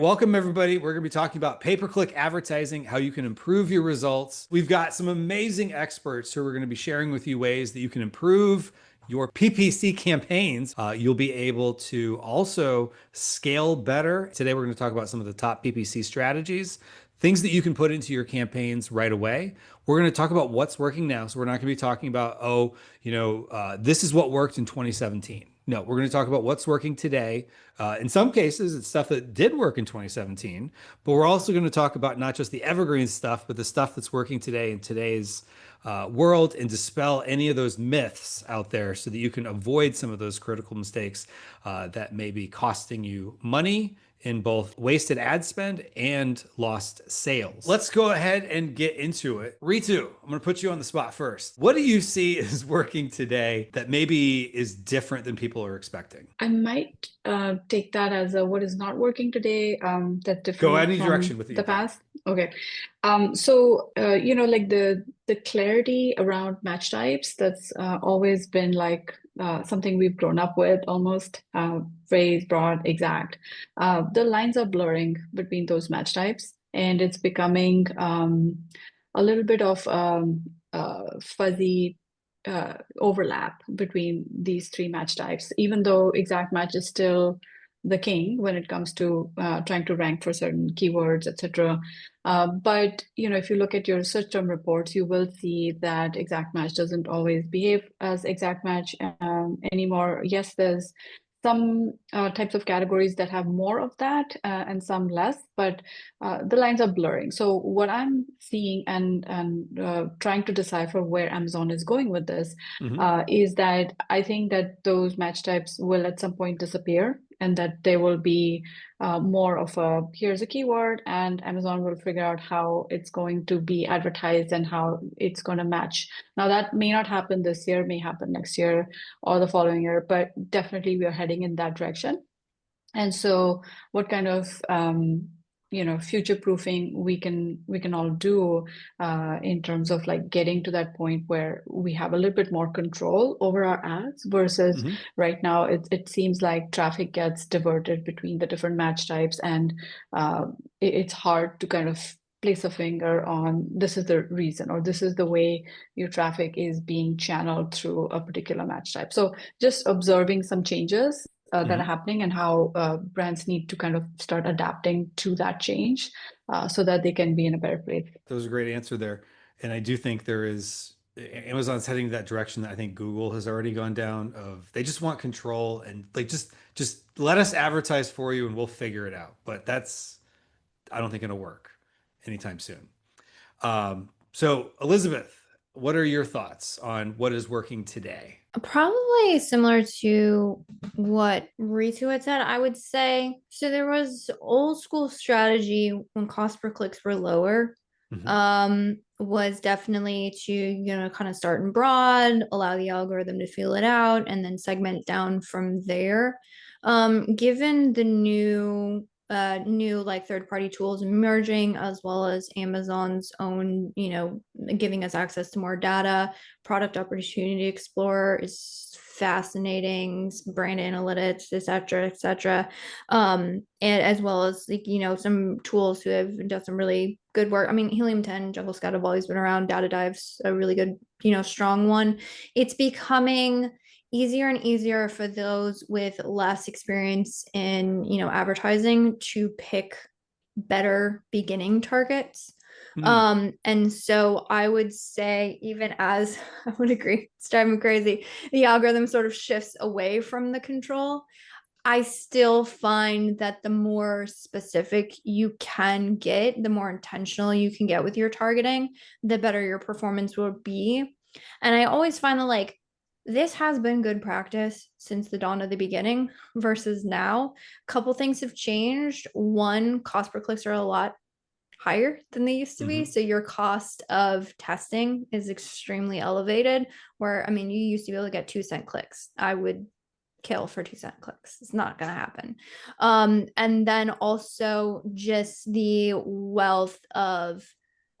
Welcome, everybody. We're going to be talking about pay-per-click advertising, how you can improve your results. We've got some amazing experts who are going to be sharing with you ways that you can improve your PPC campaigns. You'll be able to also scale better. Today, we're going to talk about some of the top PPC strategies, things that you can put into your campaigns right away. We're going to talk about what's working now. So we're not going to be talking about, this is what worked in 2017. No, we're going to talk about what's working today. In some cases, it's stuff that did work in 2017, but we're also going to talk about not just the evergreen stuff, but the stuff that's working today in today's world and dispel any of those myths out there so that you can avoid some of those critical mistakes that may be costing you money in both wasted ad spend and lost sales. Let's go ahead and get into it. Ritu, I'm going to put you on the spot first. What do you see is working today that maybe is different than people are expecting? I might take that as a what is not working today, that's Go different any from direction with it you the think. past. Okay. Like the clarity around match types, that's always been like something we've grown up with, almost phrase, broad, exact. The lines are blurring between those match types, and it's becoming a little bit of fuzzy overlap between these three match types, even though exact match is still the king when it comes to trying to rank for certain keywords, etc. But if you look at your search term reports, you will see that exact match doesn't always behave as exact match anymore. Yes, there's some types of categories that have more of that and some less, but the lines are blurring. So what I'm seeing and trying to decipher where Amazon is going with this Mhm. is that I think that those match types will at some point disappear, and that there will be more of a here's a keyword, and Amazon will figure out how it's going to be advertised and how it's going to match. Now, that may not happen this year, may happen next year or the following year, but definitely we are heading in that direction. And so what kind of future proofing we can all do in terms of like getting to that point where we have a little bit more control over our ads versus Mhm. right now it seems like traffic gets diverted between the different match types, and it's hard to kind of place a finger on this is the reason or this is the way your traffic is being channeled through a particular match type. So just observing some changes that are Mhm. happening, and how brands need to kind of start adapting to that change so that they can be in a better place. That was a great answer there. And I do think there is Amazon's heading that direction that I think Google has already gone down of they just want control and like just let us advertise for you and we'll figure it out. But that's I don't think it'll work anytime soon. So Elizabeth, what are your thoughts on what is working today? Probably similar to what Ritu had said, I would say. So there was old school strategy when cost per clicks were lower, Mhm. was definitely to, kind of start in broad, allow the algorithm to feel it out, and then segment down from there. Given the new like third-party tools emerging, as well as Amazon's own, giving us access to more data, product opportunity explorer is fascinating, brand analytics, etc., etc. And as well as like, some tools who have done some really good work. I mean, Helium 10, Jungle Scout have always been around. Data Dive's a really good, strong one. It's becoming easier and easier for those with less experience in, advertising to pick better beginning targets. Hmm. And so I would say, even as I would agree, it's driving me crazy, the algorithm sort of shifts away from the control. I still find that the more specific you can get, the more intentional you can get with your targeting, the better your performance will be. And I always find that like this has been good practice since the dawn of the beginning versus now. A couple things have changed. One, cost per clicks are a lot higher than they used to be. Hmm. So your cost of testing is extremely elevated. Where, I mean, you used to be able to get 2 cent clicks. I would kill for 2 cent clicks. It's not going to happen. And then also just the wealth of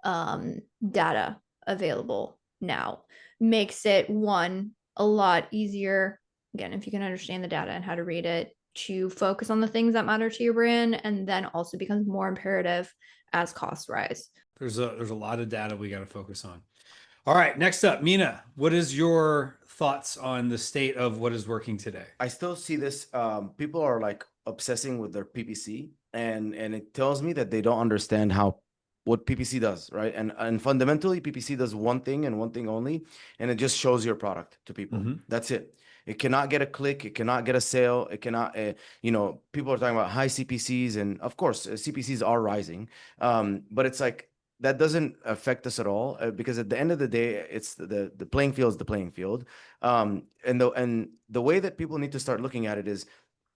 data available now makes it one a lot easier. Again, if you can understand the data and how to read it, to focus on the things that matter to your brand, and then also becomes more imperative as costs rise. There's a lot of data we got to focus on. All right, next up, Mina, what is your thoughts on the state of what is working today? I still see this. People are like obsessing with their PPC, and it tells me that they don't understand what PPC does, right? And fundamentally, PPC does one thing and one thing only, and it just shows your product to people. That's it. It cannot get a click. It cannot get a sale. It cannot, people are talking about high CPCs, and of course, CPCs are rising. But it's like that doesn't affect us at all because at the end of the day, it's the playing field is the playing field. And the way that people need to start looking at it is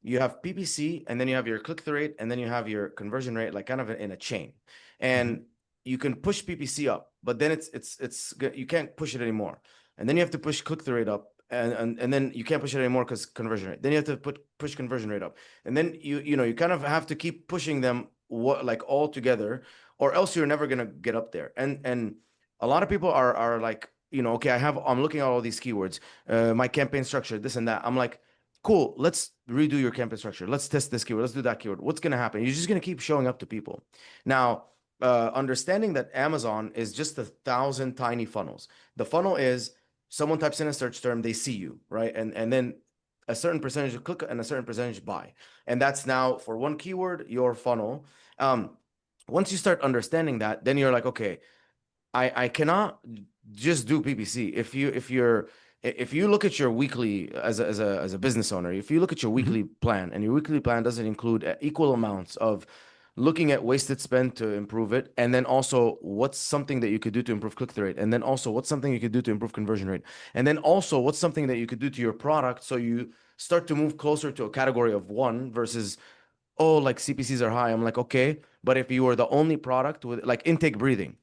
you have PPC, and then you have your click-through rate, and then you have your conversion rate, like kind of in a chain. And you can push PPC up, but then you can't push it anymore. And then you have to push click-through rate up, and then you can't push it anymore because conversion rate. Then you have to push conversion rate up, and then you kind of have to keep pushing them all together, or else you're never gonna get up there. And a lot of people are like, okay, I'm looking at all these keywords, my campaign structure, this and that. I'm like, cool, let's redo your campaign structure. Let's test this keyword. Let's do that keyword. What's gonna happen? You're just gonna keep showing up to people. Now, understanding that Amazon is just 1,000 tiny funnels. The funnel is someone types in a search term, they see you, right? And then a certain percentage click and a certain percentage buy. And that's now for one keyword, your funnel. Once you start understanding that, then you're like, okay, I cannot just do PPC. If you look at your weekly as a business owner, if you look at your weekly plan, and your weekly plan doesn't include equal amounts of looking at wasted spend to improve it, and then also what's something that you could do to improve click-through rate, and then also what's something you could do to improve conversion rate, and then also what's something that you could do to your product so you start to move closer to a category of one versus, oh, like CPCs are high. I'm like, okay, but if you were the only product with like intake breathing,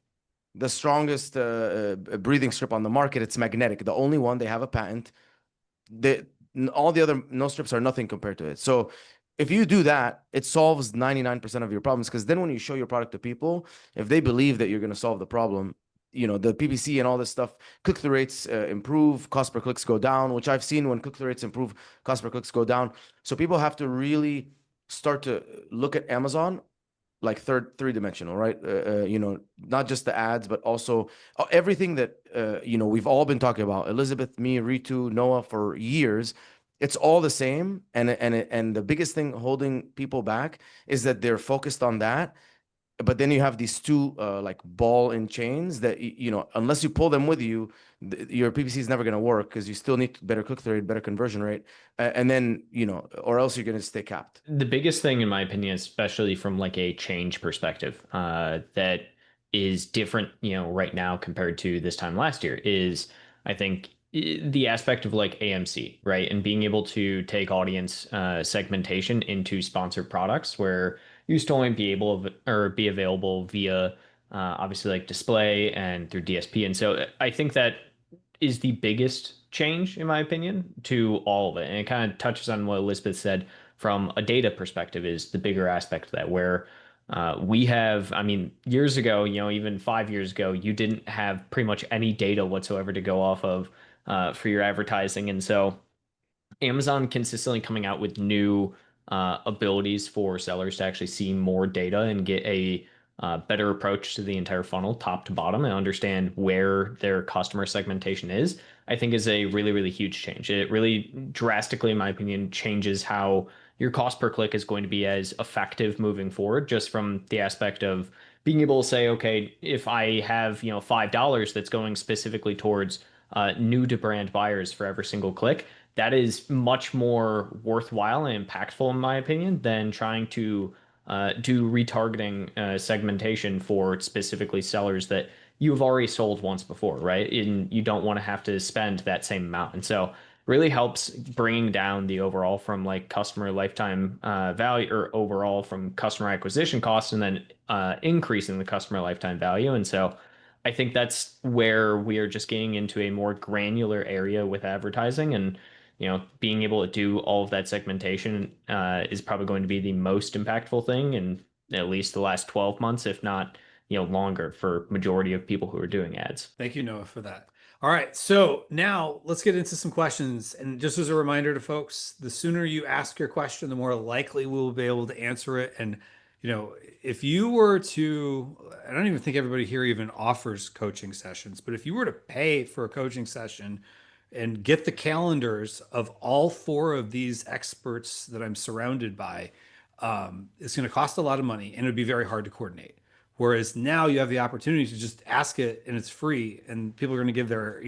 the strongest breathing strip on the market, it's magnetic, the only one, they have a patent. All the other no strips are nothing compared to it. So if you do that, it solves 99% of your problems, because then when you show your product to people, if they believe that you're going to solve the problem, the PPC and all this stuff, click-through rates improve, cost per clicks go down, which I've seen when click-through rates improve, cost per clicks go down. So people have to really start to look at Amazon like three-dimensional, right? Not just the ads, but also everything that, we've all been talking about, Elizabeth, me, Ritu, Noah, for years. It's all the same. And the biggest thing holding people back is that they're focused on that. But then you have these two like ball and chains that, unless you pull them with you, your PPC is never going to work, because you still need better click-through rate, better conversion rate. And then, or else you're going to stay capped. The biggest thing, in my opinion, especially from like a change perspective, that is different, right now compared to this time last year, is I think the aspect of like AMC, right? And being able to take audience segmentation into sponsored products, where you used to only be available via obviously like display and through DSP. And so I think that is the biggest change, in my opinion, to all of it. And it kind of touches on what Elizabeth said from a data perspective, is the bigger aspect of that, where we have, years ago, even 5 years ago, you didn't have pretty much any data whatsoever to go off of for your advertising. And so Amazon consistently coming out with new abilities for sellers to actually see more data and get a better approach to the entire funnel, top to bottom, and understand where their customer segmentation is, I think is a really, really huge change. It really drastically, in my opinion, changes how your cost per click is going to be as effective moving forward, just from the aspect of being able to say, okay, if I have, $5 that's going specifically towards new to brand buyers for every single click, that is much more worthwhile and impactful, in my opinion, than trying to do retargeting segmentation for specifically sellers that you've already sold once before, right? And you don't want to have to spend that same amount. And so really helps bringing down the overall from like customer lifetime value, or overall from customer acquisition costs, and then increasing the customer lifetime value. And so I think that's where we are just getting into a more granular area with advertising, and being able to do all of that segmentation is probably going to be the most impactful thing in at least the last 12 months, if not, longer, for majority of people who are doing ads. Thank you, Noah, for that. All right, so now let's get into some questions. And just as a reminder to folks, the sooner you ask your question, the more likely we'll be able to answer it. And, if you were to, I don't even think everybody here even offers coaching sessions, but if you were to pay for a coaching session and get the calendars of all four of these experts that I'm surrounded by, it's going to cost a lot of money and it would be very hard to coordinate. Whereas now you have the opportunity to just ask it and it's free, and people are going to give their,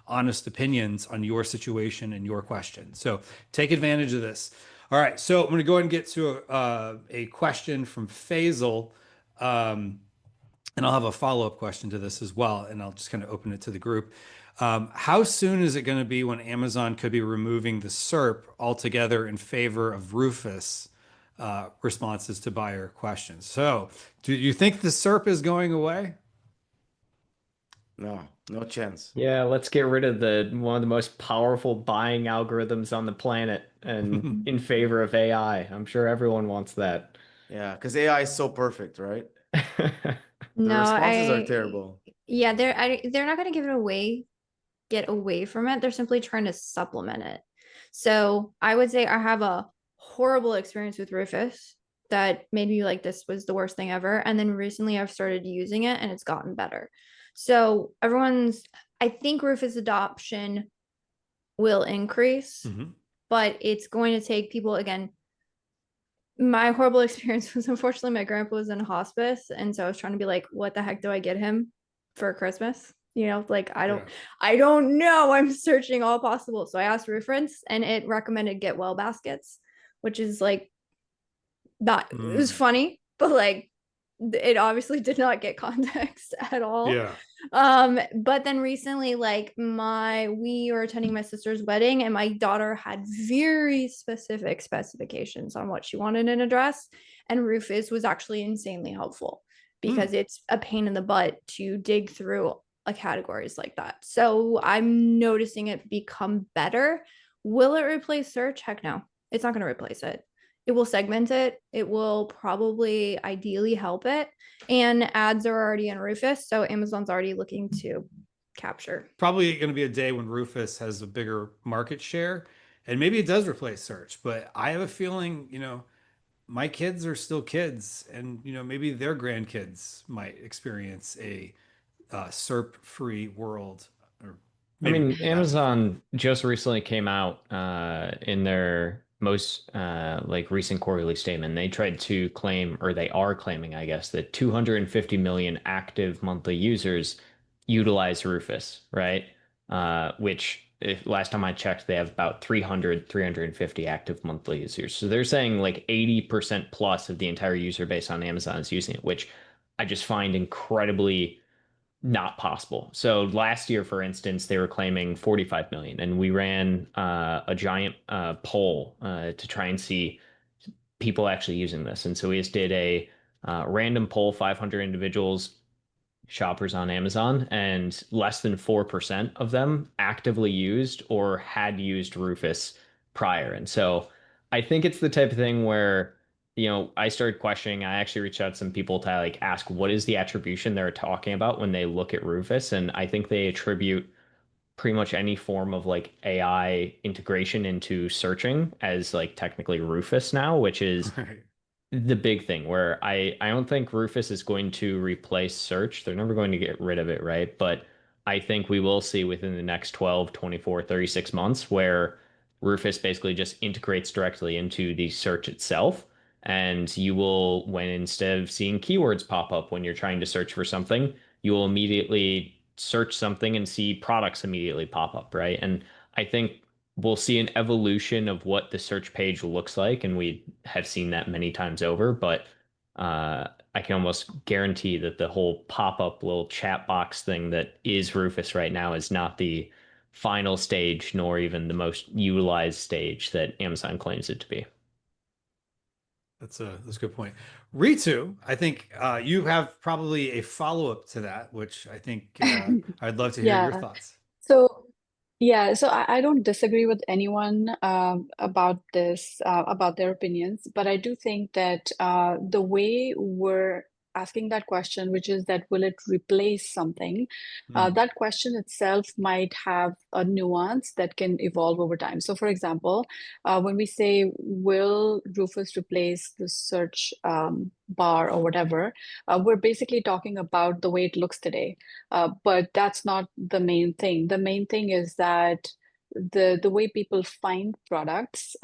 honest opinions on your situation and your question. So take advantage of this. All right. So I'm going to go ahead and get to a question from Faisal. And I'll have a follow-up question to this as well, and I'll just kind of open it to the group. How soon is it going to be when Amazon could be removing the SERP altogether in favor of Rufus responses to buyer questions? So, do you think the SERP is going away? No, no chance. Yeah, let's get rid of one of the most powerful buying algorithms on the planet and in favor of AI. I'm sure everyone wants that. Yeah, because AI is so perfect, right? The No, responses are terrible. yeah, they're not going to get away from it. They're simply trying to supplement it. So I would say I have a horrible experience with Rufus that made me like this was the worst thing ever. And then recently I've started using it and it's gotten better. So I think Rufus adoption will increase, but it's going to take people again. My horrible experience was unfortunately my grandpa was in hospice. And so I was trying to be like, what the heck do I get him for Christmas? Like I don't know. I'm searching all possible. So I asked Rufus and it recommended get well baskets, which is like that it was funny, but like it obviously did not get context at all. Yeah. But then recently, like we were attending my sister's wedding and my daughter had very specific specifications on what she wanted in a dress. And Rufus was actually insanely helpful because it's a pain in the butt to dig through categories like that. So I'm noticing it become better. Will it replace search? Heck no, it's not going to replace it. It will segment it. It will probably ideally help it. And ads are already in Rufus. So Amazon's already looking to capture. Probably going to be a day when Rufus has a bigger market share and maybe it does replace search. But I have a feeling, my kids are still kids and, maybe their grandkids might experience a SERP-free world. Or maybe Amazon just recently came out in their most recent quarterly statement. They tried to claim, or they are claiming, I guess, that 250 million active monthly users utilize Rufus, right? Which last time I checked, they have about 350 active monthly users. So they're saying like 80% plus of the entire user base on Amazon is using it, which I just find incredibly not possible. So last year, for instance, they were claiming 45 million, and we ran a giant poll to try and see people actually using this. And so we just did a random poll, 500 individuals, shoppers on Amazon, and less than 4% of them actively used or had used Rufus prior. And so I think it's the type of thing where I started questioning. I actually reached out to some people to like ask what is the attribution they're talking about when they look at Rufus. And I think they attribute pretty much any form of like AI integration into searching as like technically Rufus now, which is the big thing where I don't think Rufus is going to replace search. They're never going to get rid of it, right? But I think we will see within the next 12, 24, 36 months where Rufus basically just integrates directly into the search itself. And you will, when instead of seeing keywords pop up when you're trying to search for something, you will immediately search something and see products immediately pop up, right? And I think we'll see an evolution of what the search page looks like, and we have seen that many times over, but I can almost guarantee that the whole pop-up little chat box thing that is Rufus right now is not the final stage, nor even the most utilized stage that Amazon claims it to be. That's a good point. Ritu, I think you have probably a follow-up to that, which I think I'd love to hear your thoughts. So I don't disagree with anyone about this, about their opinions, but I do think that the way we're asking that question, which is that will it replace something? Mm. That question itself might have a nuance that can evolve over time. So, for example, when we say, will Rufus replace the search bar or whatever, we're basically talking about the way it looks today. But that's not the main thing. The main thing is that the way people find products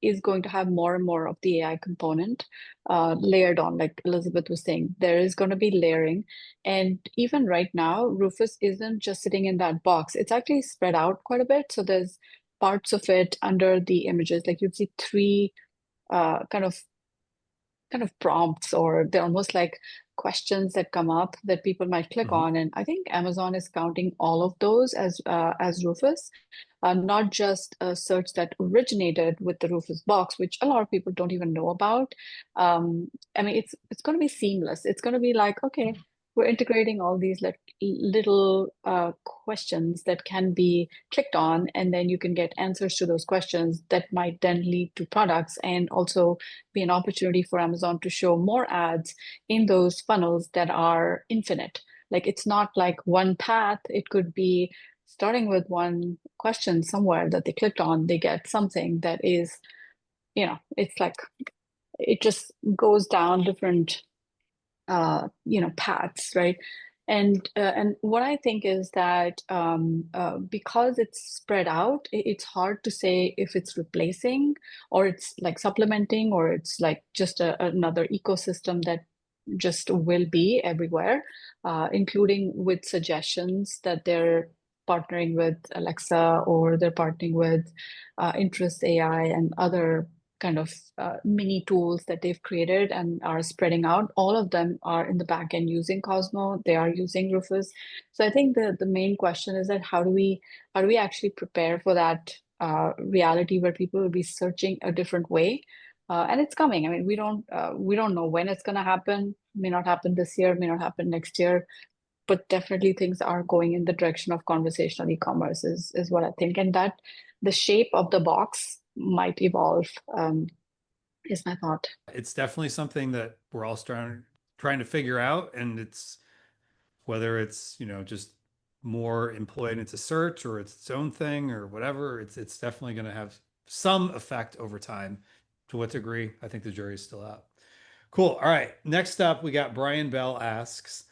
is going to have more and more of the AI component layered on, like Elizabeth was saying. There is going to be layering. And even right now, Rufus isn't just sitting in that box. It's actually spread out quite a bit. So there's parts of it under the images. Like you'd see three kind of prompts, or they're almost like questions that come up that people might click on. And I think Amazon is counting all of those as Rufus, not just a search that originated with the Rufus box, which a lot of people don't even know about. I mean, it's going to be seamless. It's going to be like, okay, we're integrating all these like little questions that can be clicked on, and then you can get answers to those questions that might then lead to products, and also be an opportunity for Amazon to show more ads in those funnels that are infinite. Like it's not like one path. It could be starting with one question somewhere that they clicked on, they get something that is, it's like it just goes down different paths, right? And what I think is that because it's spread out, it's hard to say if it's replacing or it's like supplementing or it's like just another ecosystem that just will be everywhere, including with suggestions that they're partnering with Alexa, or they're partnering with Interest AI and other kind of mini tools that they've created and are spreading out. All of them are in the back end using Cosmo. They are using Rufus. So I think the main question is that how do we actually prepare for that reality where people will be searching a different way? And it's coming. I mean, we don't know when it's going to happen. May not happen this year. May not happen next year. But definitely things are going in the direction of conversational e-commerce is what I think. And that the shape of the box might evolve, is my thought. It's definitely something that we're all trying to figure out, and it's whether it's just more employed into search or it's its own thing or whatever. It's definitely going to have some effect over time. To what degree? I think the jury is still out. Cool. All right. Next up, we got Brian Bell asks,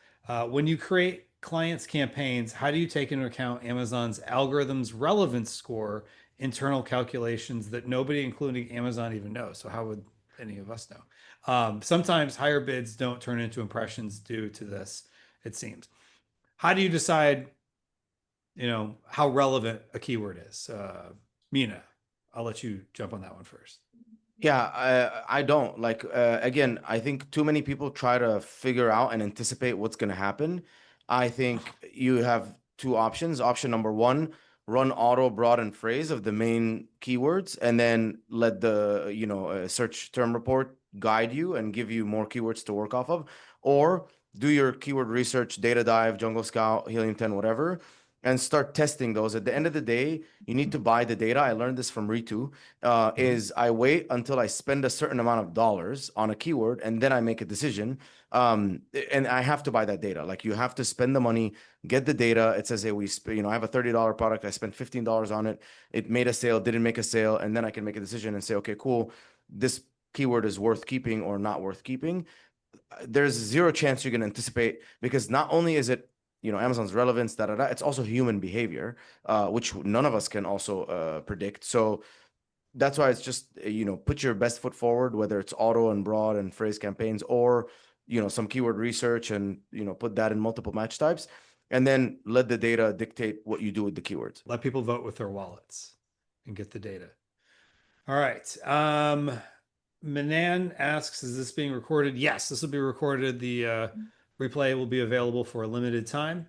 when you create clients' campaigns, how do you take into account Amazon's algorithm's relevance score, internal calculations that nobody, including Amazon, even knows? So how would any of us know? Sometimes higher bids don't turn into impressions due to this, it seems. How do you decide, how relevant a keyword is? Mina, I'll let you jump on that one first. Yeah, I don't like, again, I think too many people try to figure out and anticipate what's going to happen. I think you have two options. Option number one, run auto, broad, and phrase of the main keywords, and then let the, search term report guide you and give you more keywords to work off of. Or do your keyword research, data dive, Jungle Scout, Helium 10, whatever, and start testing those. At the end of the day, you need to buy the data. I learned this from Ritu. Is I wait until I spend a certain amount of dollars on a keyword, and then I make a decision. And I have to buy that data. Like you have to spend the money, get the data. It says, hey, I have a $30 product. I spent $15 on it. It made a sale, didn't make a sale. And then I can make a decision and say, okay, cool. This keyword is worth keeping or not worth keeping. There's zero chance you can anticipate, because not only is it Amazon's relevance, it's also human behavior, which none of us can also predict. So that's why it's just, put your best foot forward, whether it's auto and broad and phrase campaigns, or, some keyword research, and, put that in multiple match types, and then let the data dictate what you do with the keywords. Let people vote with their wallets and get the data. All right. Manan asks, is this being recorded? Yes, this will be recorded. The replay will be available for a limited time.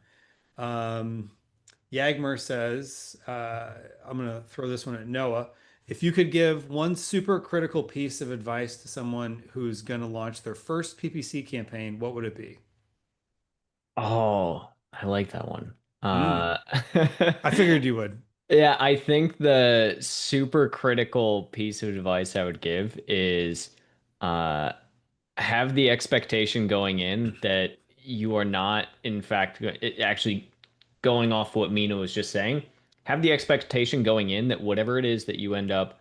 Yagmer says, I'm going to throw this one at Noah. If you could give one super critical piece of advice to someone who's going to launch their first PPC campaign, what would it be? Oh, I like that one. I figured you would. Yeah, I think the super critical piece of advice I would give is have the expectation going in that you are not, in fact, actually going off what Mina was just saying, have the expectation going in that whatever it is that you end up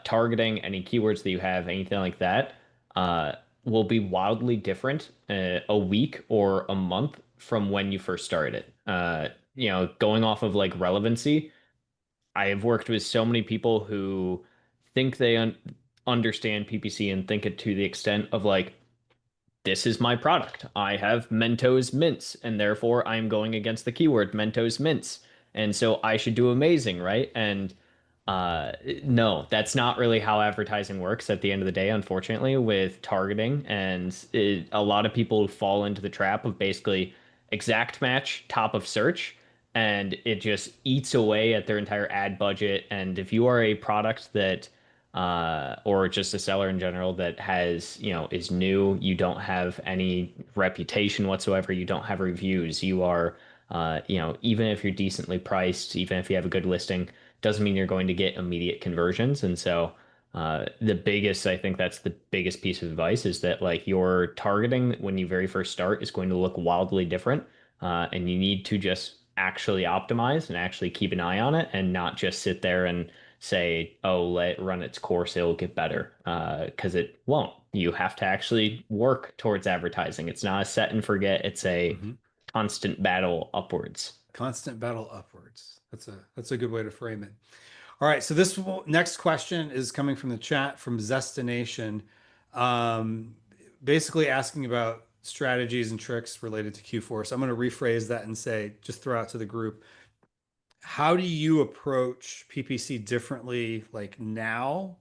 targeting, any keywords that you have, anything like that, uh, will be wildly different a week or a month from when you first started it. Going off of like relevancy, I have worked with so many people who think they understand PPC and think it to the extent of like, this is my product. I have Mentos mints, and therefore I'm going against the keyword Mentos mints. And so I should do amazing, right? And uh, no, that's not really how advertising works at the end of the day, unfortunately, with targeting. And a lot of people fall into the trap of basically exact match, top of search, and it just eats away at their entire ad budget. And if you are a product that or just a seller in general that has, is new. You don't have any reputation whatsoever. You don't have reviews. You are, even if you're decently priced, even if you have a good listing, doesn't mean you're going to get immediate conversions. And so, I think that's the biggest piece of advice is that like your targeting when you very first start is going to look wildly different. And you need to just actually optimize and actually keep an eye on it and not just sit there and say, oh, let it run its course, it'll get better. Because it won't. You have to actually work towards advertising. It's not a set and forget. It's a constant battle upwards. Constant battle upwards. That's a good way to frame it. All right. So this next question is coming from the chat from Zestination, basically asking about strategies and tricks related to Q4. So I'm going to rephrase that and say, just throw out to the group, how do you approach PPC differently like now?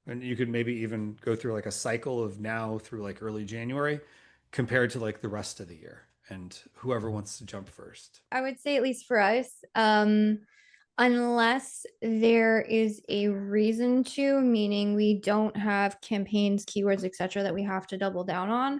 And you could maybe even go through like a cycle of now through like early January compared to like the rest of the year, and whoever wants to jump first. I would say, at least for us, unless there is a reason to, meaning we don't have campaigns, keywords, etc., that we have to double down on.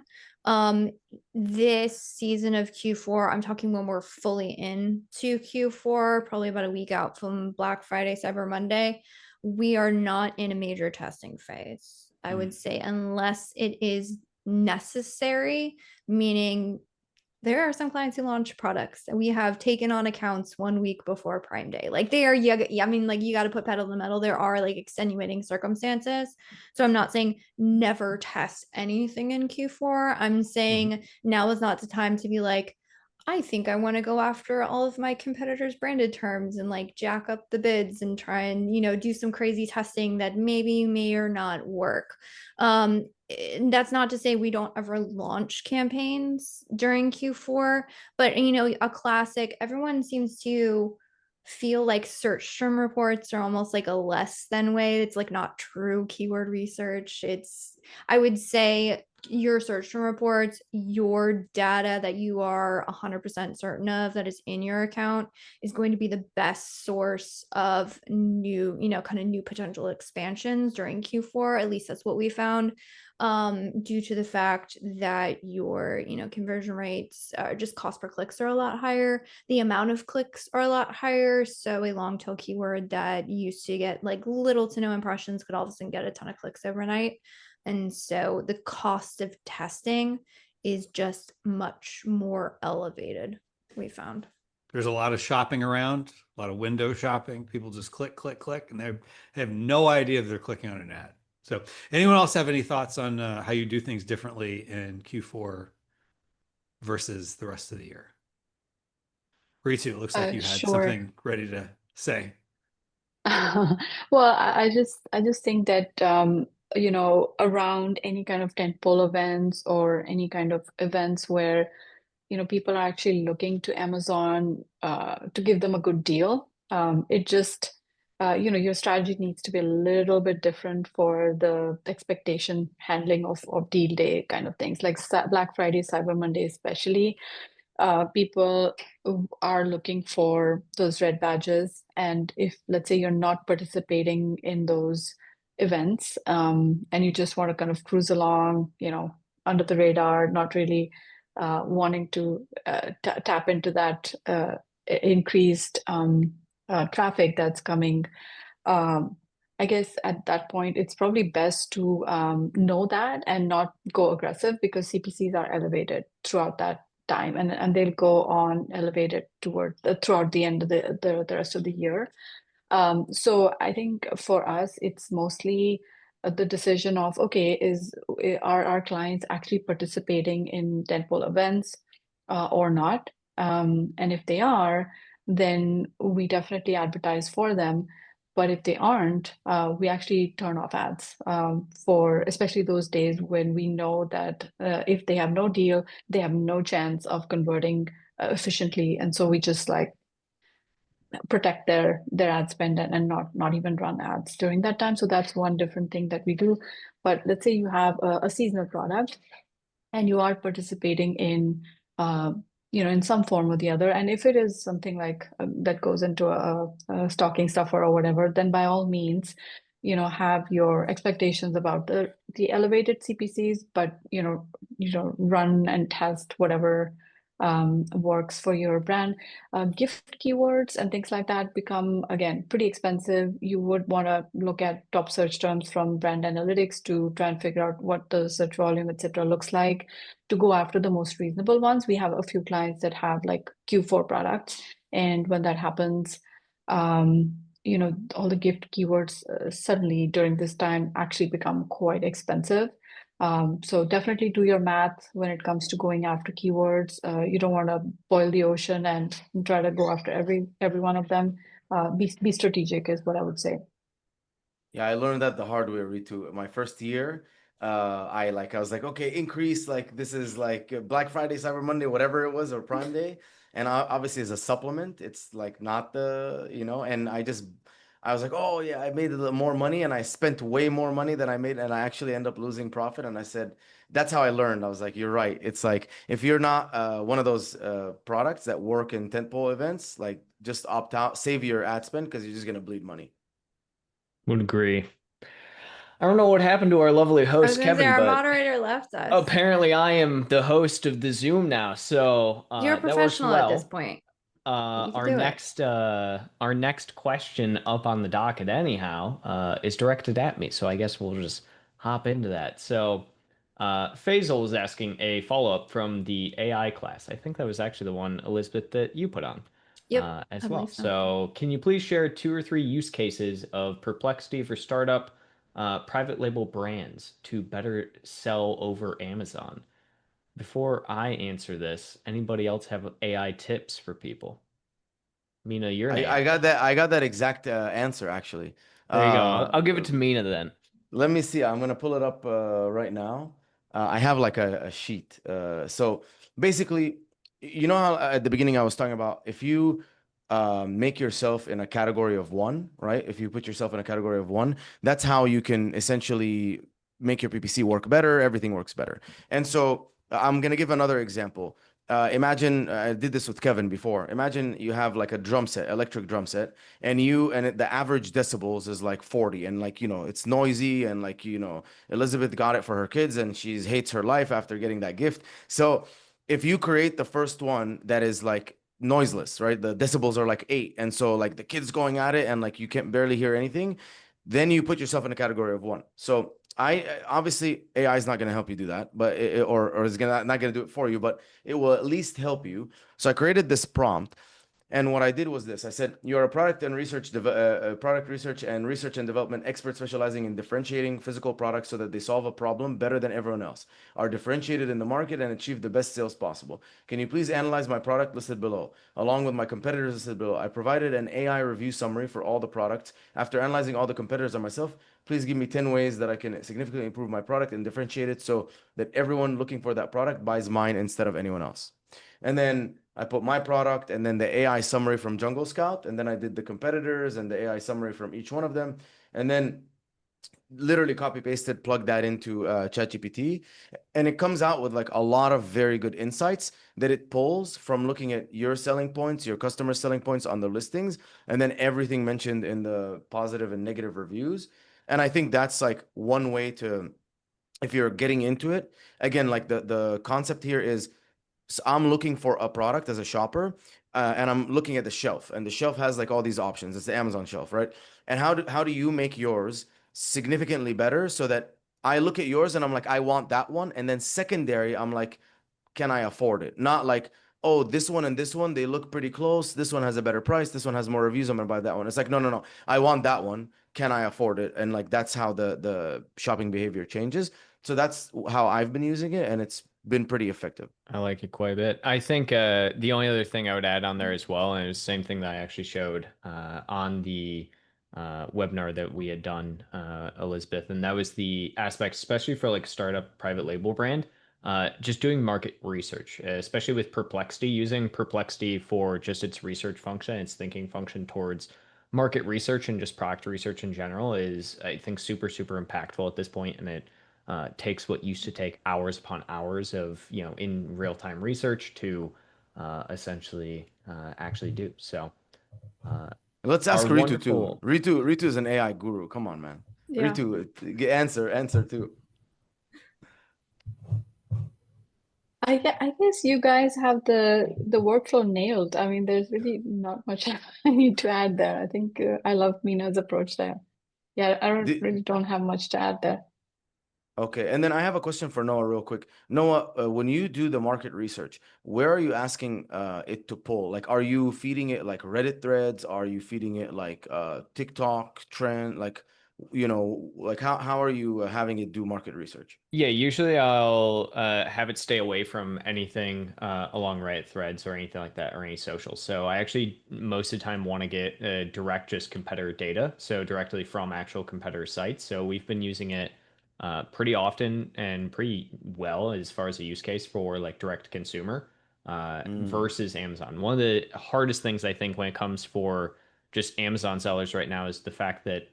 This season of Q4, I'm talking when we're fully into Q4, probably about a week out from Black Friday, Cyber Monday, we are not in a major testing phase. I would say, unless it is necessary, meaning there are some clients who launch products and we have taken on accounts 1 week before Prime Day. Like they are, I mean, like you got to put pedal to the metal. There are like extenuating circumstances. So I'm not saying never test anything in Q4. I'm saying now is not the time to be like, I think I want to go after all of my competitors' branded terms and like jack up the bids and try and, do some crazy testing that maybe may or not work. That's not to say we don't ever launch campaigns during Q4, but a classic, everyone seems to feel like search term reports are almost like a less than way. It's like not true keyword research. I would say your search term reports, your data that you are 100% certain of that is in your account is going to be the best source of new, kind of new potential expansions during Q4. At least that's what we found, due to the fact that your, conversion rates, just cost per clicks are a lot higher. The amount of clicks are a lot higher. So a long tail keyword that used to get like little to no impressions could all of a sudden get a ton of clicks overnight. And so the cost of testing is just much more elevated, we found. There's a lot of shopping around, a lot of window shopping. People just click, click, click, and they have no idea that they're clicking on an ad. So anyone else have any thoughts on how you do things differently in Q4 versus the rest of the year? Ritu, it looks like you had Sure. something ready to say. Well, I just think that around any kind of tentpole events or any kind of events where people are actually looking to Amazon to give them a good deal, it just your strategy needs to be a little bit different for the expectation handling of deal day kind of things, like Black Friday, Cyber Monday especially. People are looking for those red badges, and if let's say you're not participating in those events, and you just want to kind of cruise along, under the radar, not really wanting to tap into that increased traffic that's coming, I guess at that point, it's probably best to know that and not go aggressive, because CPCs are elevated throughout that time, and they'll go on elevated throughout the end of the rest of the year. So I think for us, it's mostly the decision of, okay, are our clients actually participating in tentpole events or not? And if they are, then we definitely advertise for them. But if they aren't, we actually turn off ads for especially those days when we know that if they have no deal, they have no chance of converting efficiently. And so we just like protect their ad spend and not even run ads during that time. So that's one different thing that we do. But let's say you have a seasonal product and you are participating in in some form or the other, and if it is something like that goes into a stocking stuffer or whatever, then by all means have your expectations about the elevated CPCs, but run and test whatever works for your brand. Gift keywords and things like that become, again, pretty expensive. You would want to look at top search terms from brand analytics to try and figure out what the search volume, etc., looks like to go after the most reasonable ones. We have a few clients that have like Q4 products, and when that happens, all the gift keywords suddenly during this time actually become quite expensive. So definitely do your math when it comes to going after keywords. You don't want to boil the ocean and try to go after every one of them. Be strategic is what I would say. Yeah, I learned that the hard way, Ritu. My first year, I was like, okay, increase, like this is like Black Friday, Cyber Monday, whatever it was, or Prime Day. And obviously as a supplement, it's like not and I was like, oh yeah, I made a little more money and I spent way more money than I made, and I actually end up losing profit. And I said, that's how I learned. I was like, you're right. It's like, if you're not one of those products that work in tentpole events, like just opt out, save your ad spend, because you're just going to bleed money. Would agree. I don't know what happened to our lovely I was host, gonna say Kevin, our but moderator left us. apparently I am the host of the Zoom now, so You're a that works professional at this well. point. Our next question up on the docket anyhow is directed at me, so I guess we'll just hop into that. So Faisal was asking a follow-up from the AI class. I think that was actually the one, Elizabeth, that you put on Yep, as I well. believe so. So can you please share 2 or 3 use cases of Perplexity for startup private label brands to better sell over Amazon? Before I answer this, anybody else have AI tips for people? Mina, you're an AI. I got that exact answer actually. There you go. I'll give it to Mina then. Let me see. I'm gonna pull it up right now. I have like a sheet. So basically, you know how at the beginning I was talking about, if you make yourself in a category of one, right? If you put yourself in a category of one, that's how you can essentially make your PPC work better. Everything works better. And so I'm gonna give another example. Imagine I did this with Kevin before. Imagine you have like a drum set, electric drum set, and the average decibels is like 40, and like it's noisy, and like Elizabeth got it for her kids and she hates her life after getting that gift. So if you create the first one that is like noiseless, right, the decibels are like 8, and so like the kids going at it and like you can't barely hear anything, then you put yourself in a category of 1. So I obviously AI is not going to help you do that, but or is gonna not going to do it for you, but it will at least help you. So I created this prompt, and what I did was this. I said, you're a product research and development expert specializing in differentiating physical products so that they solve a problem better than everyone else, are differentiated in the market, and achieve the best sales possible. Can you please analyze my product listed below, along with my competitors listed below? I provided an AI review summary for all the products. After analyzing all the competitors and myself, please give me 10 ways that I can significantly improve my product and differentiate it so that everyone looking for that product buys mine instead of anyone else. And then I put my product and then the AI summary from Jungle Scout. And then I did the competitors and the AI summary from each one of them. And then literally copy pasted, plug that into ChatGPT. And it comes out with like a lot of very good insights that it pulls from looking at your selling points, your customer selling points on the listings, and then everything mentioned in the positive and negative reviews. And I think that's like one way to, if you're getting into it, again, like the concept here is So I'm looking for a product as a shopper, and I'm looking at the shelf, and the shelf has like all these options. It's the Amazon shelf, right? And how do you make yours significantly better so that I look at yours and I'm like, I want that one, and then secondary, I'm like, can I afford it? Not like, oh, this one and this one, they look pretty close. This one has a better price. This one has more reviews. I'm gonna buy that one. It's like, no, no, no. I want that one. Can I afford it? And like that's how the shopping behavior changes. So that's how I've been using it, and it's been pretty effective. I like it quite a bit. I think the only other thing I would add on there as well, and it was the same thing that I actually showed on the webinar that we had done, Elizabeth, and that was the aspect, especially for like startup private label brand, just doing market research, especially with Perplexity, using Perplexity for just its research function, its thinking function towards market research and just product research in general is, I think, super, super impactful at this point, and it takes what used to take hours upon hours of in real time research to essentially actually do. So Let's our ask Ritu too. wonderful Ritu is an AI guru. Come on, man. Yeah. Ritu, answer too. I guess you guys have the workflow nailed. I mean, there's really not much I need to add there. I think I love Mina's approach there. Yeah, I Did, don't have much to add there. Okay, and then I have a question for Noah real quick. Noah, when you do the market research, where are you asking it to pull? Like, are you feeding it like Reddit threads? Are you feeding it like TikTok trend? Like, like how are you having it do market research? Yeah, usually I'll have it stay away from anything along Reddit threads or anything like that or any socials. So I actually most of the time want to get direct just competitor data, so directly from actual competitor sites. So we've been using it pretty often and pretty well as far as a use case for like direct consumer Mm, versus Amazon. One of the hardest things I think when it comes for just Amazon sellers right now is the fact that,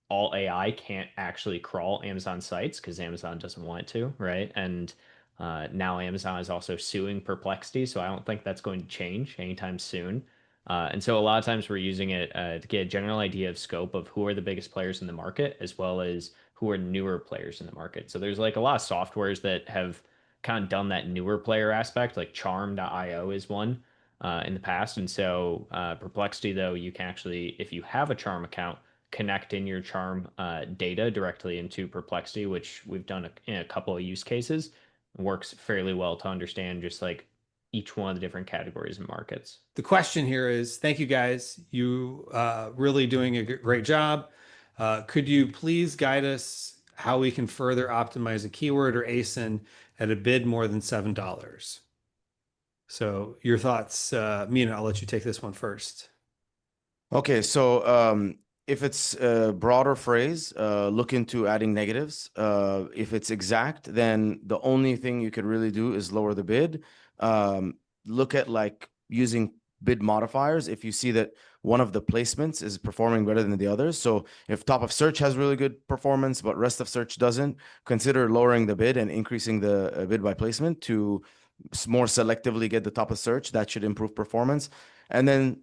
all AI can't actually crawl Amazon sites because Amazon doesn't want it to, right? And now Amazon is also suing Perplexity, so I don't think that's going to change anytime soon. And so a lot of times we're using it to get a general idea of scope of who are the biggest players in the market, as well as who are newer players in the market. So there's like a lot of softwares that have kind of done that newer player aspect, like Charm.io is one in the past. And so Perplexity, though, you can actually, if you have a Charm account, connect in your Charm data directly into Perplexity, which we've done in a couple of use cases. It works fairly well to understand just like each one of the different categories and markets. The question here is, thank you guys. You really doing a great job. Could you please guide us how we can further optimize a keyword or ASIN at a bid more than $7? So your thoughts, Mina, I'll let you take this one first. Okay, so if it's a broader phrase, look into adding negatives. If it's exact, then the only thing you could really do is lower the bid. Look at like using bid modifiers if you see that one of the placements is performing better than the others. So if top of search has really good performance, but rest of search doesn't, consider lowering the bid and increasing the bid by placement to more selectively get the top of search. That should improve performance. And then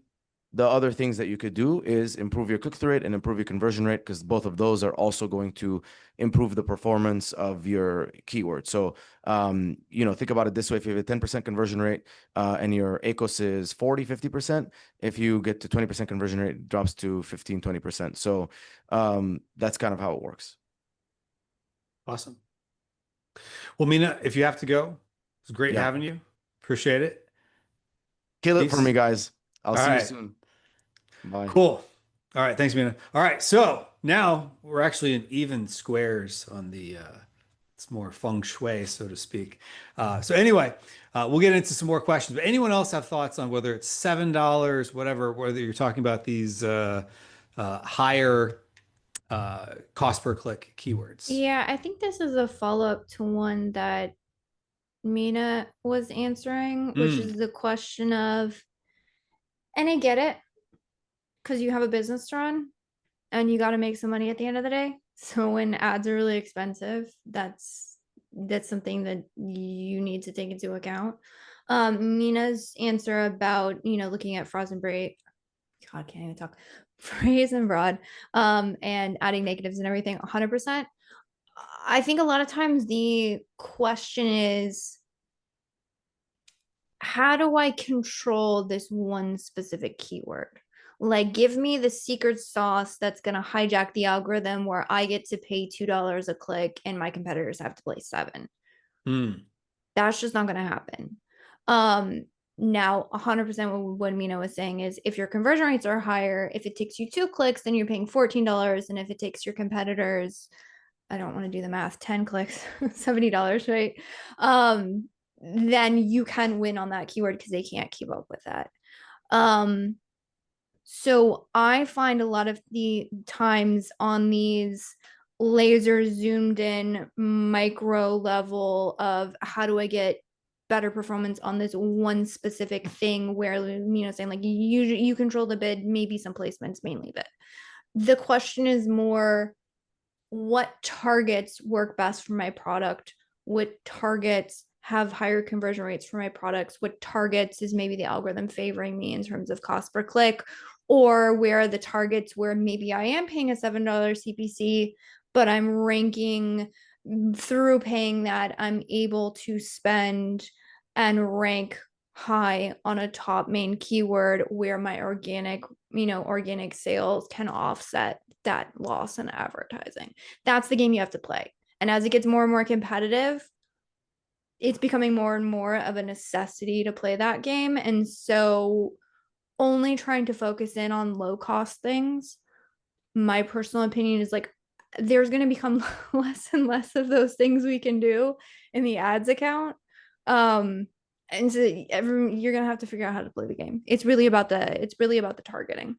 the other things that you could do is improve your click-through rate and improve your conversion rate, because both of those are also going to improve the performance of your keyword. So, think about it this way. If you have a 10% conversion rate and your ACOS is 40, 50%, if you get to 20% conversion rate, it drops to 15, 20%. So that's kind of how it works. Awesome. Well, Mina, if you have to go, it's great Yeah. having you. Appreciate it. Kill it Peace. for me, guys. I'll All see you right. soon. Bye. Cool. All right. Thanks, Mina. All right. So now we're actually in even squares on the, it's more feng shui, so to speak. So anyway, we'll get into some more questions. But anyone else have thoughts on whether it's $7, whatever, whether you're talking about these higher cost per click keywords? Yeah, I think this is a follow-up to one that Mina was answering, which is the question of, and I get it, because you have a business to run and you got to make some money at the end of the day. So when ads are really expensive, that's something that you need to take into account. Mina's answer about, looking at frozen braid, God, can't even talk, phrase and broad, and adding negatives and everything, 100%. I think a lot of times the question is, how do I control this one specific keyword? Like, give me the secret sauce that's going to hijack the algorithm where I get to pay $2 a click and my competitors have to pay 7. That's just not going to happen. Now 100% what Mina was saying is if your conversion rates are higher, if it takes you 2 clicks, then you're paying $14. And if it takes your competitors, I don't want to do the math, 10 clicks, $70, right? Then you can win on that keyword because they can't keep up with that. So I find a lot of the times on these laser zoomed in micro level of how do I get better performance on this one specific thing where, saying like you control the bid, maybe some placements, mainly bid. The question is more, what targets work best for my product? What targets have higher conversion rates for my products? What targets is maybe the algorithm favoring me in terms of cost per click? Or where are the targets where maybe I am paying a $7 CPC, but I'm ranking through paying that, I'm able to spend and rank high on a top main keyword where my organic sales can offset that loss in advertising. That's the game you have to play. And as it gets more and more competitive, it's becoming more and more of a necessity to play that game. And so only trying to focus in on low cost things, my personal opinion is like, there's going to become less and less of those things we can do in the ads account. And so you're going to have to figure out how to play the game. It's really about the targeting.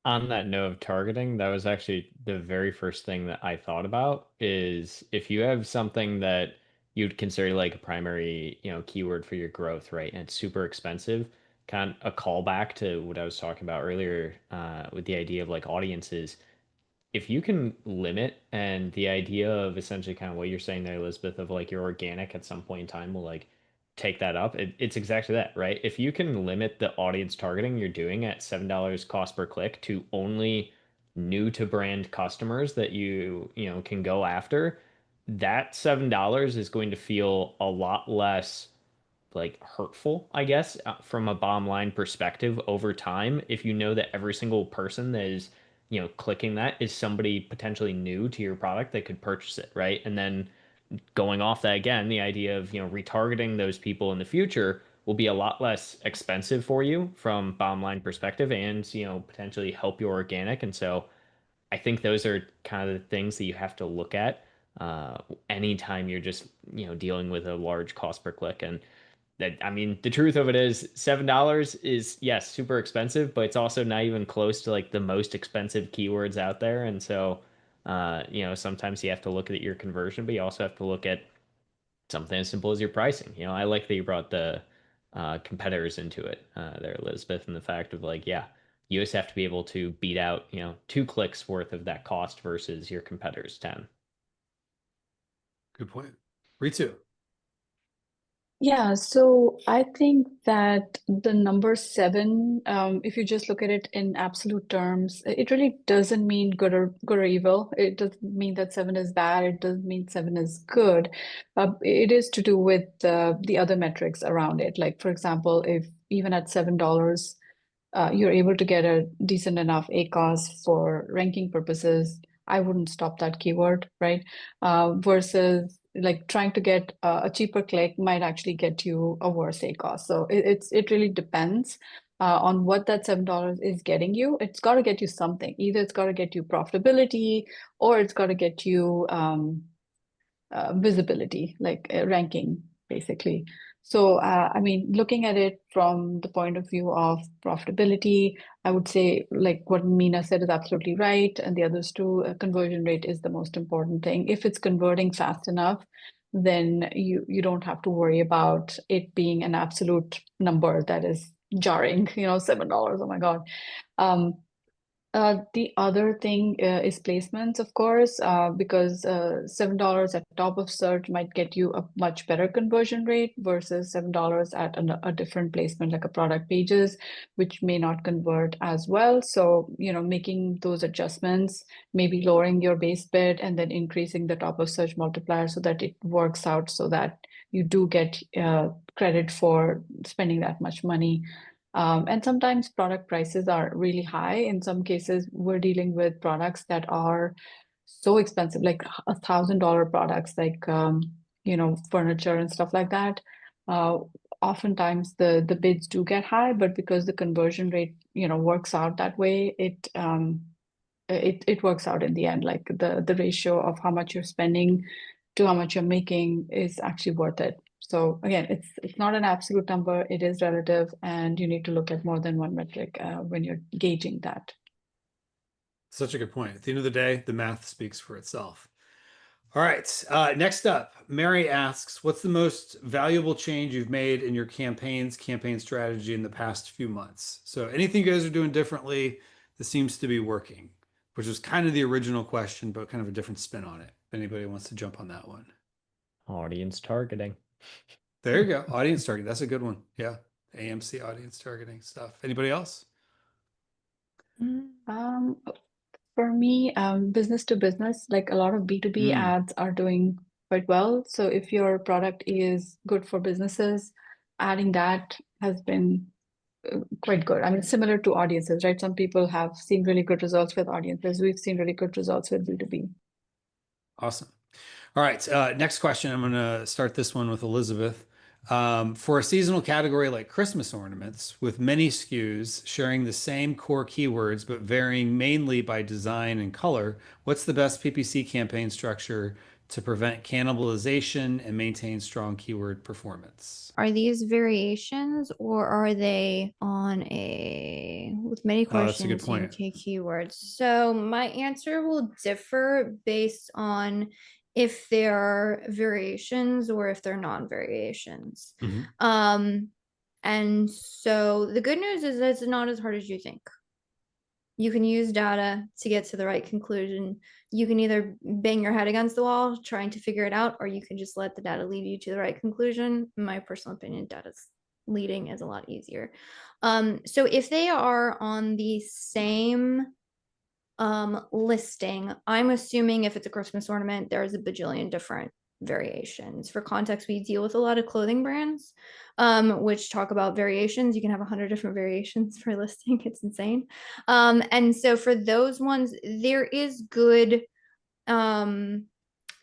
On that note of targeting, that was actually the very first thing that I thought about is if you have something that you'd consider like a primary, keyword for your growth, right? And it's super expensive, kind of a callback to what I was talking about earlier, with the idea of like audiences. If you can limit, and the idea of essentially kind of what you're saying there, Elizabeth, of like your organic at some point in time will like take that up. It's exactly that, right? If you can limit the audience targeting you're doing at $7 cost per click to only new to brand customers that you can go after, that $7 is going to feel a lot less like hurtful, I guess, from a bottom line perspective over time, if you know that every single person that is, clicking that is somebody potentially new to your product that could purchase it, right? And then going off that again, the idea of, retargeting those people in the future will be a lot less expensive for you from bottom line perspective and, potentially help your organic. And so I think those are kind of the things that you have to look at anytime you're just, dealing with a large cost per click. And that, I mean, the truth of it is $7 is, yes, super expensive, but it's also not even close to like the most expensive keywords out there. And so, sometimes you have to look at your conversion, but you also have to look at something as simple as your pricing. I like that you brought the competitors into it there, Elizabeth, and the fact of like, yeah, you just have to be able to beat out, 2 clicks worth of that cost versus your competitors' 10. Good point. Ritu. Yeah, so I think that the number 7, if you just look at it in absolute terms, it really doesn't mean good or evil. It doesn't mean that 7 is bad. It doesn't mean 7 is good. It is to do with the other metrics around it. Like, for example, if even at $7, you're able to get a decent enough ACoS for ranking purposes, I wouldn't stop that keyword, right? Versus like trying to get a cheaper click might actually get you a worse ACoS. So it really depends on what that $7 is getting you. It's got to get you something. Either it's got to get you profitability, or it's got to get you visibility, like ranking, basically. So, I mean, looking at it from the point of view of profitability, I would say like what Mina said is absolutely right. And the others too, conversion rate is the most important thing. If it's converting fast enough, then you don't have to worry about it being an absolute number that is jarring, $7, oh my God. The other thing is placements, of course, because $7 at top of search might get you a much better conversion rate versus $7 at a different placement, like a product pages, which may not convert as well. So, making those adjustments, maybe lowering your base bid and then increasing the top of search multiplier so that it works out so that you do get credit for spending that much money. And sometimes product prices are really high. In some cases, we're dealing with products that are so expensive, like $1,000 products, like furniture and stuff like that. Oftentimes the bids do get high, but because the conversion rate works out that way, it works out in the end. Like the ratio of how much you're spending to how much you're making is actually worth it. So again, it's not an absolute number, it is relative, and you need to look at more than one metric when you're gauging that. Such a good point. At the end of the day, the math speaks for itself. All right. Next up, Mary asks, what's the most valuable change you've made in your campaign strategy in the past few months? So anything you guys are doing differently that seems to be working, which was kind of the original question, but kind of a different spin on it. If anybody wants to jump on that one. Audience targeting. There you go. Audience targeting. That's a good one. Yeah. AMC audience targeting stuff. Anybody else? For me, business to business, like a lot of B2B ads are doing quite well. So if your product is good for businesses, adding that has been quite good. I mean, similar to audiences, right? Some people have seen really good results with audiences. We've seen really good results with B2B. Awesome. All right. Next question. I'm going to start this one with Elizabeth. For a seasonal category like Christmas ornaments, with many SKUs sharing the same core keywords but varying mainly by design and color, what's the best PPC campaign structure to prevent cannibalization and maintain strong keyword performance? Are these variations or are they with many That's a good questions point. and key keywords? So my answer will differ based on if there are variations or if they're non-variations. And so the good news is that it's not as hard as you think. You can use data to get to the right conclusion. You can either bang your head against the wall trying to figure it out, or you can just let the data lead you to the right conclusion. In my personal opinion, data's leading is a lot easier. So if they are on the same listing, I'm assuming if it's a Christmas ornament, there's a bajillion different variations. For context, we deal with a lot of clothing brands, which talk about variations. You can have 100 different variations for listing. It's insane. And so for those ones, there is good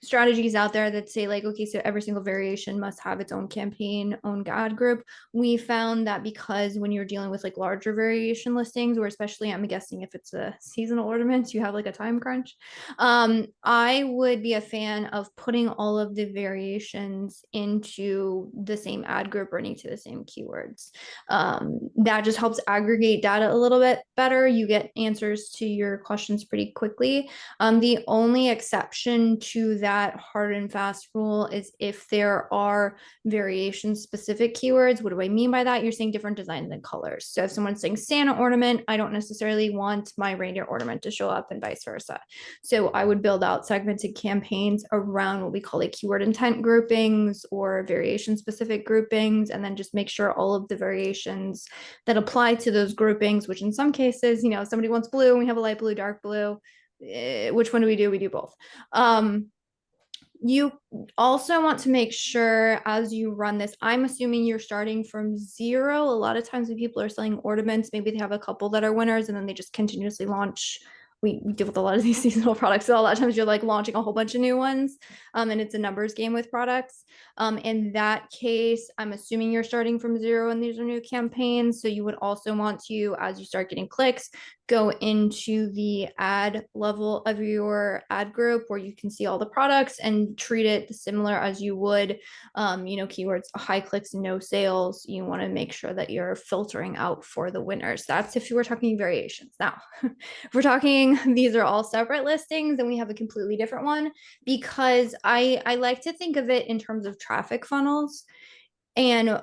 strategies out there that say like, okay, so every single variation must have its own campaign, own ad group. We found that because when you're dealing with like larger variation listings, or especially I'm guessing if it's a seasonal ornament, you have like a time crunch. I would be a fan of putting all of the variations into the same ad group running to the same keywords. That just helps aggregate data a little bit better. You get answers to your questions pretty quickly. The only exception to that hard and fast rule is if there are variation specific keywords. What do I mean by that? You're saying different designs and colors. So if someone's saying Santa ornament, I don't necessarily want my reindeer ornament to show up and vice versa. So I would build out segmented campaigns around what we call like keyword intent groupings or variation specific groupings, and then just make sure all of the variations that apply to those groupings, which in some cases, somebody wants blue, we have a light blue, dark blue. Which one do? We do both. You also want to make sure as you run this, I'm assuming you're starting from zero. A lot of times when people are selling ornaments, maybe they have a couple that are winners and then they just continuously launch. We deal with a lot of these seasonal products. So a lot of times you're like launching a whole bunch of new ones, and it's a numbers game with products. In that case, I'm assuming you're starting from zero and these are new campaigns. So you would also want to, as you start getting clicks, go into the ad level of your ad group where you can see all the products and treat it similar as you would, keywords, high clicks, no sales. You want to make sure that you're filtering out for the winners. That's if you were talking variations. Now, if we're talking, these are all separate listings and we have a completely different one, because I like to think of it in terms of traffic funnels. And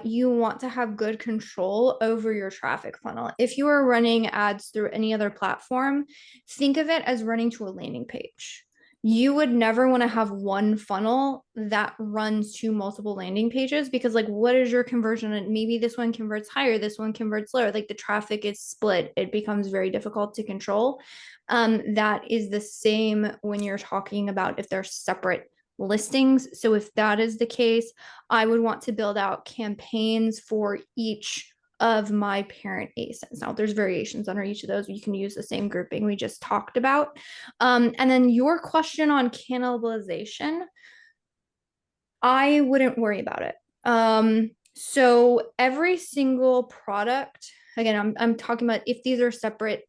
you want to have good control over your traffic funnel. If you are running ads through any other platform, think of it as running to a landing page. You would never want to have one funnel that runs to multiple landing pages, because like, what is your conversion? And maybe this one converts higher, this one converts lower. Like the traffic is split. It becomes very difficult to control. That is the same when you're talking about if they're separate listings. So if that is the case, I would want to build out campaigns for each of my parent ASINs. Now there's variations under each of those. You can use the same grouping we just talked about. And then your question on cannibalization, I wouldn't worry about it. So every single product, again, I'm talking about if these are separate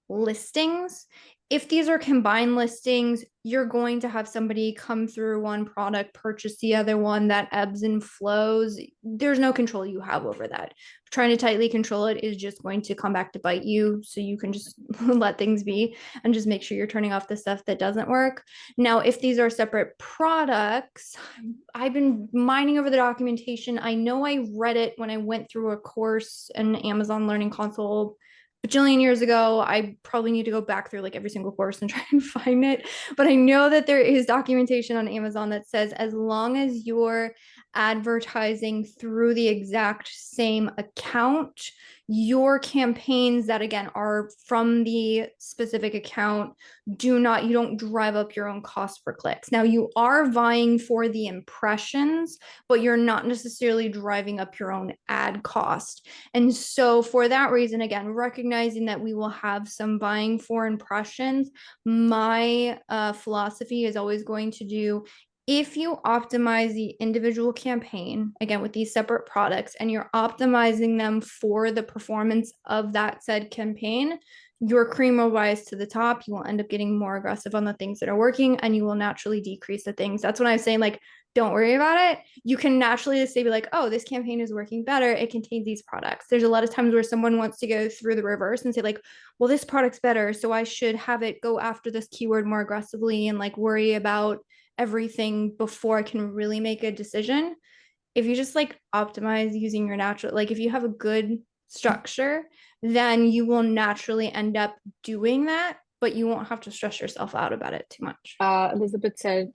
listings. If these are combined listings, you're going to have somebody come through one product, purchase the other one, that ebbs and flows. There's no control you have over that. Trying to tightly control it is just going to come back to bite you. So you can just let things be and just make sure you're turning off the stuff that doesn't work. Now, if these are separate products, I've been mining over the documentation. I know I read it when I went through a course in Amazon Learning Console bajillion years ago. I probably need to go back through like every single course and try and find it. But I know that there is documentation on Amazon that says as long as you're advertising through the exact same account, your campaigns that again are from the specific account you don't drive up your own cost per clicks. Now you are vying for the impressions, but you're not necessarily driving up your own ad cost. And so for that reason, again, recognizing that we will have some vying for impressions, my philosophy is always going to do, if you optimize the individual campaign, again, with these separate products, and you're optimizing them for the performance of that said campaign, your cream will rise to the top. You will end up getting more aggressive on the things that are working, and you will naturally decrease the things. That's what I'm saying, like, don't worry about it. You can naturally just say, be like, oh, this campaign is working better. It contains these products. There's a lot of times where someone wants to go through the reverse and say like, well, this product's better, so I should have it go after this keyword more aggressively and like worry about everything before I can really make a decision. If you just like optimize using your natural, like if you have a good structure, then you will naturally end up doing that, but you won't have to stress yourself out about it too much. Elizabeth said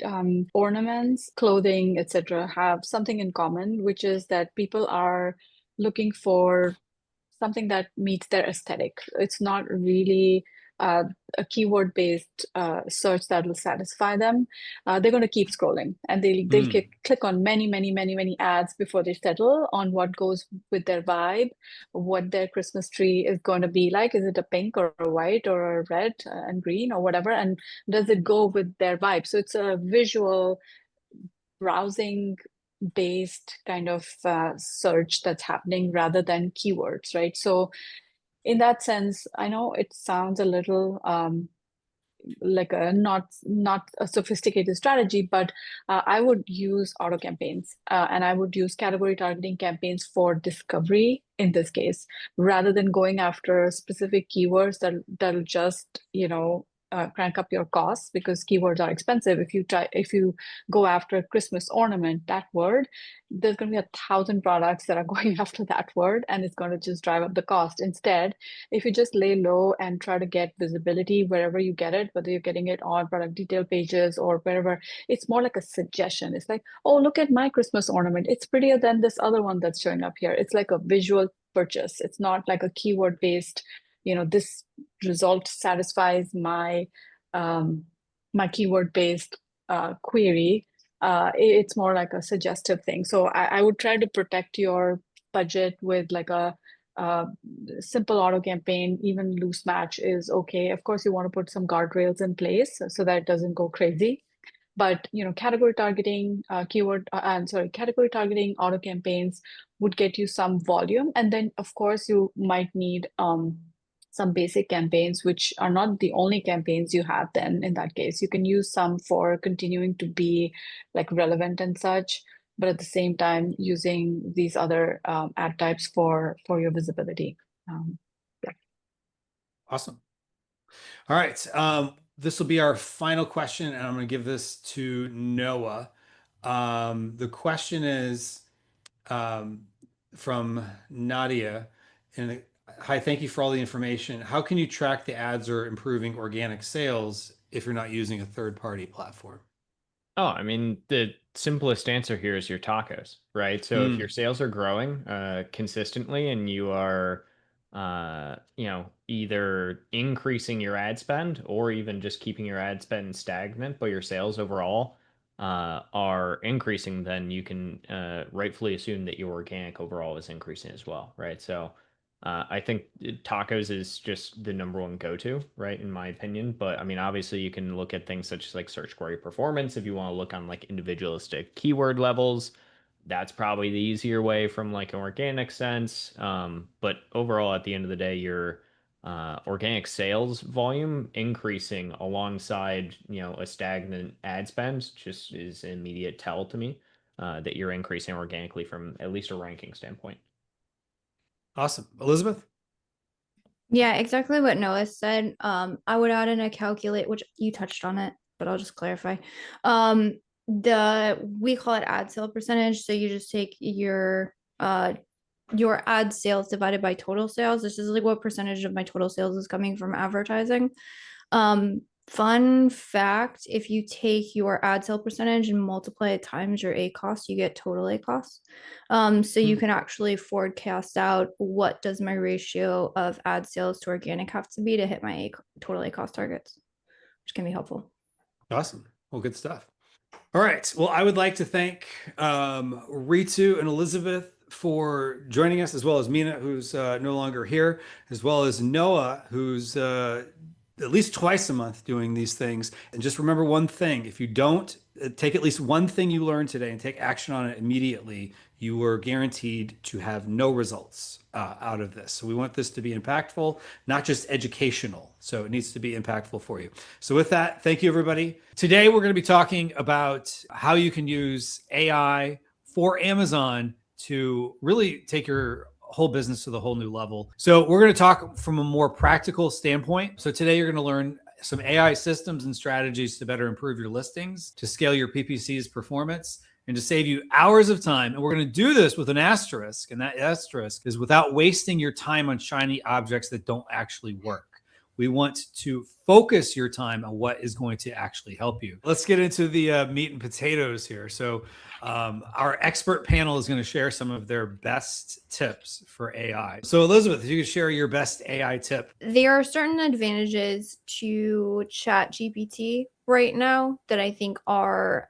ornaments, clothing, etc. have something in common, which is that people are looking for something that meets their aesthetic. It's not really a keyword-based search that will satisfy them. They're going to keep scrolling, and they'll click on many ads before they settle on what goes with their vibe, what their Christmas tree is going to be like. Is it a pink or a white or a red and green or whatever? And does it go with their vibe? So it's a visual browsing based kind of search that's happening rather than keywords, right? So in that sense, I know it sounds a little like a not a sophisticated strategy, but I would use auto campaigns and I would use category targeting campaigns for discovery in this case, rather than going after specific keywords that'll just, crank up your costs, because keywords are expensive. If you go after Christmas ornament, that word, there's going to be 1,000 products that are going after that word, and it's going to just drive up the cost. Instead, if you just lay low and try to get visibility wherever you get it, whether you're getting it on product detail pages or wherever, it's more like a suggestion. It's like, oh, look at my Christmas ornament. It's prettier than this other one that's showing up here. It's like a visual purchase. It's not like a keyword based, this result satisfies my my keyword based query. It's more like a suggestive thing. So I would try to protect your budget with like a simple auto campaign. Even loose match is okay. Of course, you want to put some guardrails in place so that it doesn't go crazy. But category targeting, category targeting auto campaigns would get you some volume, and then of course you might need some basic campaigns, which are not the only campaigns you have. Then in that case, you can use some for continuing to be like relevant and such, but at the same time using these other ad types for your visibility. Yeah. Awesome. All right. This will be our final question, and I'm going to give this to Noah. The question is from Nadia. And hi, thank you for all the information. How can you track the ads are improving organic sales if you're not using a third-party platform? Oh, I mean, the simplest answer here is your tacos, right? So if your sales are growing consistently and you are, either increasing your ad spend or even just keeping your ad spend stagnant, but your sales overall are increasing, then you can rightfully assume that your organic overall is increasing as well, right? So I think tacos is just the number one go-to, right, in my opinion. But I mean, obviously, you can look at things such as like search query performance if you want to look on like individualistic keyword levels. That's probably the easier way from like an organic sense. But overall, at the end of the day, your organic sales volume increasing alongside, a stagnant ad spend just is an immediate tell to me that you're increasing organically from at least a ranking standpoint. Awesome. Elizabeth? Yeah, exactly what Noah said. I would add in a calculate, which you touched on it, but I'll just clarify. We call it ad sale percentage. So you just take your ad sales divided by total sales. This is like what percentage of my total sales is coming from advertising. Fun fact, if you take your ad sale percentage and multiply it times your A cost, you get total A costs. So you can actually forecast out what does my ratio of ad sales to organic have to be to hit my total A cost targets, which can be helpful. Awesome. Well, good stuff. All right. Well, I would like to thank Ritu and Elizabeth for joining us, as well as Mina, who's no longer here, as well as Noah, who's at least twice a month doing these things. And just remember one thing: if you don't take at least one thing you learned today and take action on it immediately, you are guaranteed to have no results out of this. So we want this to be impactful, not just educational. So it needs to be impactful for you. So with that, thank you, everybody. Today, we're going to be talking about how you can use AI for Amazon to really take your whole business to the whole new level. So we're going to talk from a more practical standpoint. So today, you're going to learn some AI systems and strategies to better improve your listings, to scale your PPC's performance, and to save you hours of time. And we're going to do this with an asterisk. And that asterisk is without wasting your time on shiny objects that don't actually work. We want to focus your time on what is going to actually help you. Let's get into the meat and potatoes here. So our expert panel is going to share some of their best tips for AI. So Elizabeth, if you could share your best AI tip. There are certain advantages to ChatGPT right now that I think are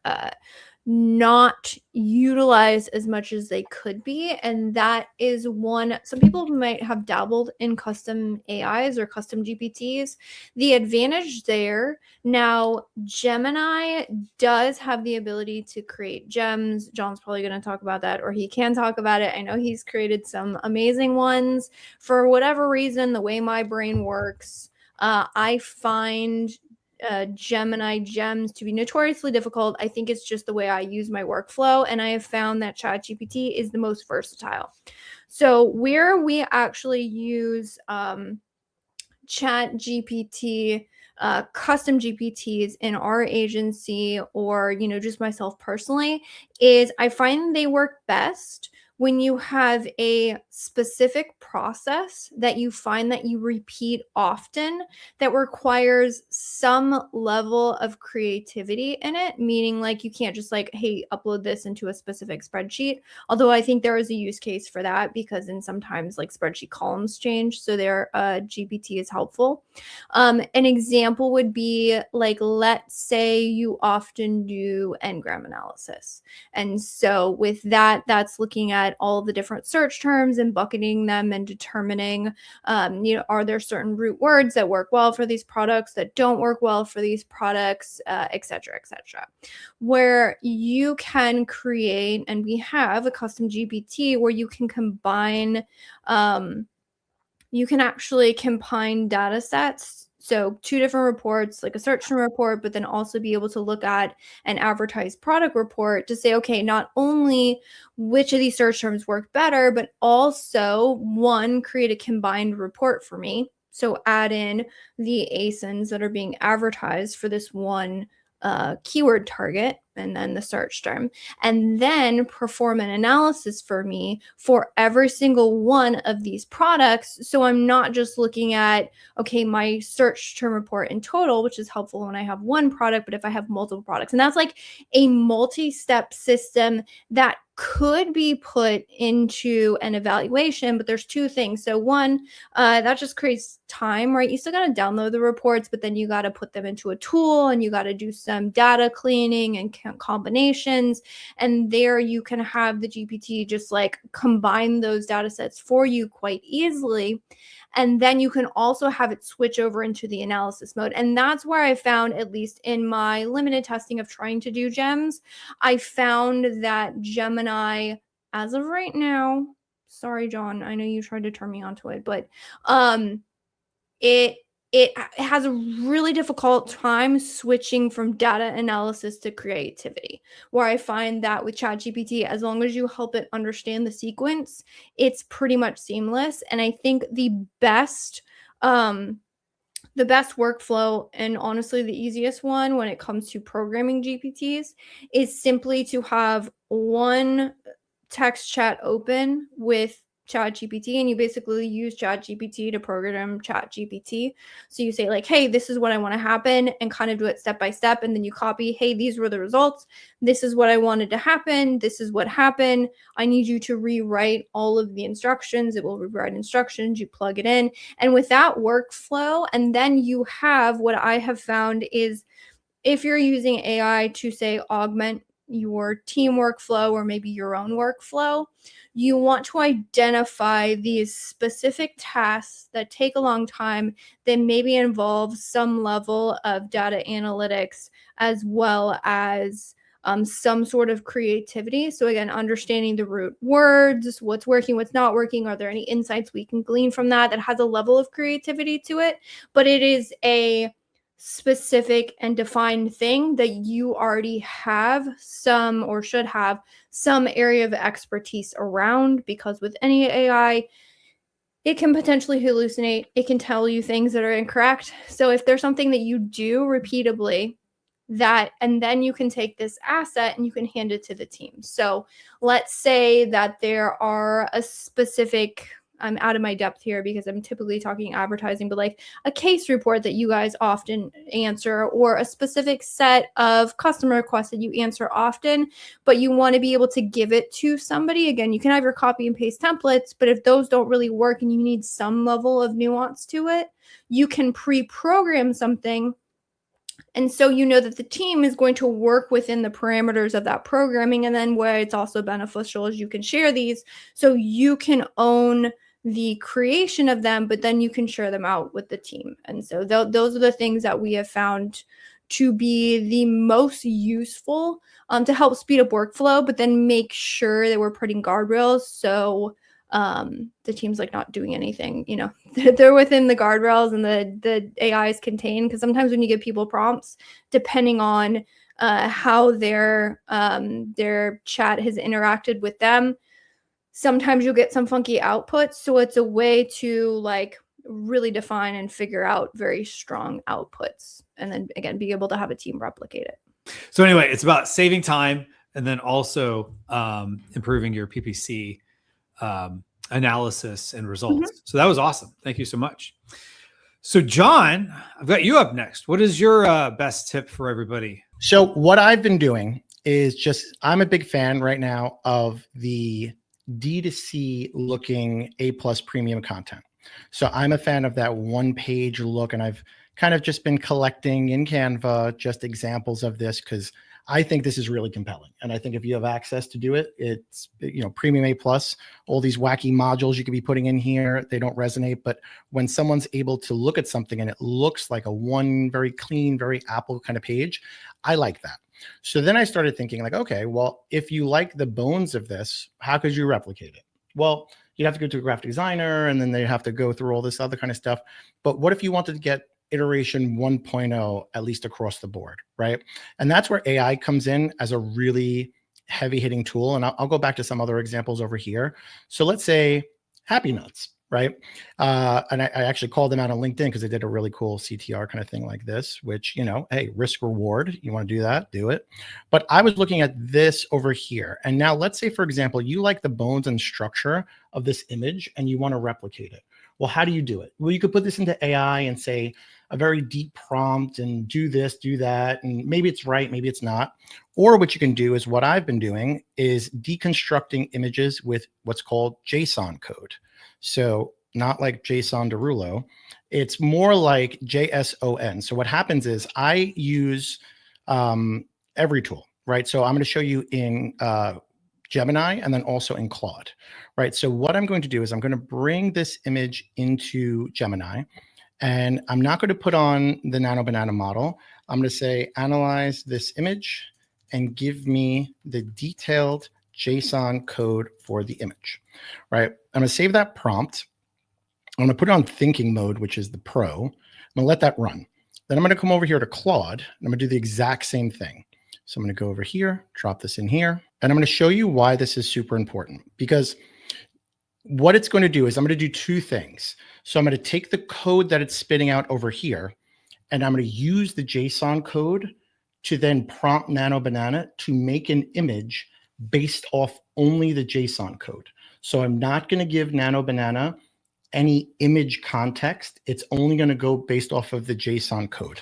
not utilized as much as they could be. And that is one, some people might have dabbled in custom AIs or custom GPTs. The advantage there, now Gemini does have the ability to create gems. John's probably going to talk about that, or he can talk about it. I know he's created some amazing ones. For whatever reason, the way my brain works, I find Gemini gems to be notoriously difficult. I think it's just the way I use my workflow, and I have found that ChatGPT is the most versatile. So where we actually use ChatGPT, custom GPTs in our agency, or just myself personally, is I find they work best when you have a specific process that you find that you repeat often that requires some level of creativity in it, meaning like you can't just like, hey, upload this into a specific spreadsheet. Although I think there is a use case for that, because then sometimes like spreadsheet columns change. So their GPT is helpful. An example would be like, let's say you often do n-gram analysis. And so with that, that's looking at all the different search terms and bucketing them and determining, are there certain root words that work well for these products that don't work well for these products, et cetera, et cetera. Where you can create, and we have a custom GPT where you can combine, you can actually combine data sets. So 2 different reports, like a search term report, but then also be able to look at an advertised product report to say, okay, not only which of these search terms work better, but also create a combined report for me. So add in the ASINs that are being advertised for this one keyword target, and then the search term, and then perform an analysis for me for every single one of these products. So I'm not just looking at, okay, my search term report in total, which is helpful when I have one product, but if I have multiple products, and that's like a multi-step system that could be put into an evaluation, but there's two things. So one, that just creates time, right? You still got to download the reports, but then you got to put them into a tool and you got to do some data cleaning and combinations. And there you can have the GPT just like combine those data sets for you quite easily. And then you can also have it switch over into the analysis mode. And that's where I found, at least in my limited testing of trying to do gems, I found that Gemini, as of right now, sorry, John, I know you tried to turn me onto it, but it has a really difficult time switching from data analysis to creativity, where I find that with ChatGPT, as long as you help it understand the sequence, it's pretty much seamless. And I think the best workflow, and honestly the easiest one when it comes to programming GPTs, is simply to have one text chat open with ChatGPT, and you basically use ChatGPT to program ChatGPT. So you say like, hey, this is what I want to happen, and kind of do it step by step, and then you copy, hey, these were the results, this is what I wanted to happen, this is what happened, I need you to rewrite all of the instructions. It will rewrite instructions, you plug it in, and with that workflow, and then you have, what I have found is, if you're using AI to say augment your team workflow or maybe your own workflow, you want to identify these specific tasks that take a long time that maybe involve some level of data analytics as well as some sort of creativity. So again, understanding the root words, what's working, what's not working, are there any insights we can glean from that has a level of creativity to it, but it is a specific and defined thing that you already have some, or should have some, area of expertise around, because with any AI, it can potentially hallucinate. It can tell you things that are incorrect. So if there's something that you do repeatably, and then you can take this asset and you can hand it to the team. So let's say that there are a specific, I'm out of my depth here because I'm typically talking advertising, but like a case report that you guys often answer, or a specific set of customer requests that you answer often, but you want to be able to give it to somebody. Again, you can have your copy and paste templates, but if those don't really work and you need some level of nuance to it, you can pre-program something. And so you know that the team is going to work within the parameters of that programming. And then where it's also beneficial is you can share these, so you can own the creation of them, but then you can share them out with the team. And so those are the things that we have found to be the most useful to help speed up workflow, but then make sure that we're putting guardrails. So the team's like not doing anything, you know, they're within the guardrails and the AI is contained. Because sometimes when you give people prompts, depending on how their chat has interacted with them, sometimes you'll get some funky outputs. So it's a way to like really define and figure out very strong outputs, and then again be able to have a team replicate it. So anyway, it's about saving time and then also improving your PPC analysis and results. Mm-hmm. So that was awesome. Thank you so much. So John, I've got you up next. What is your best tip for everybody? So what I've been doing is I'm a big fan right now of the D2C looking A+ premium content. So I'm a fan of that one page look, and I've kind of just been collecting in Canva just examples of this because I think this is really compelling. And I think if you have access to do it, it's, you know, premium A+, all these wacky modules you could be putting in here, they don't resonate. But when someone's able to look at something and it looks like a one very clean, very Apple kind of page, I like that. So then I started thinking like, okay, well, if you like the bones of this, how could you replicate it? Well, you'd have to go to a graphic designer and then they have to go through all this other kind of stuff. But what if you wanted to get iteration 1.0 at least across the board, right? And that's where AI comes in as a really heavy hitting tool. And I'll go back to some other examples over here. So let's say Happy Nuts, right? And I actually called them out on LinkedIn because they did a really cool CTR kind of thing like this, which, you know, hey, risk reward, you want to do that, do it. But I was looking at this over here. And now let's say, for example, you like the bones and structure of this image and you want to replicate it. Well, how do you do it? Well, you could put this into AI and say, a very deep prompt and do this, do that, and maybe it's right, maybe it's not. Or what you can do is what I've been doing is deconstructing images with what's called JSON code. So not like JSON Derulo, it's more like JSON. So what happens is I use every tool, right? So I'm going to show you in Gemini and then also in Claude, right? So what I'm going to do is I'm going to bring this image into Gemini, and I'm not going to put on the Nano Banana model. I'm going to say, analyze this image and give me the detailed JSON code for the image, right? I'm going to save that prompt. I'm going to put it on thinking mode, which is the pro. I'm going to let that run. Then I'm going to come over here to Claude, and I'm going to do the exact same thing. So I'm going to go over here, drop this in here, and I'm going to show you why this is super important, because what it's going to do is I'm going to do two things. So I'm going to take the code that it's spitting out over here, and I'm going to use the JSON code to then prompt Nano Banana to make an image based off only the JSON code. So I'm not going to give Nano Banana any image context. It's only going to go based off of the JSON code.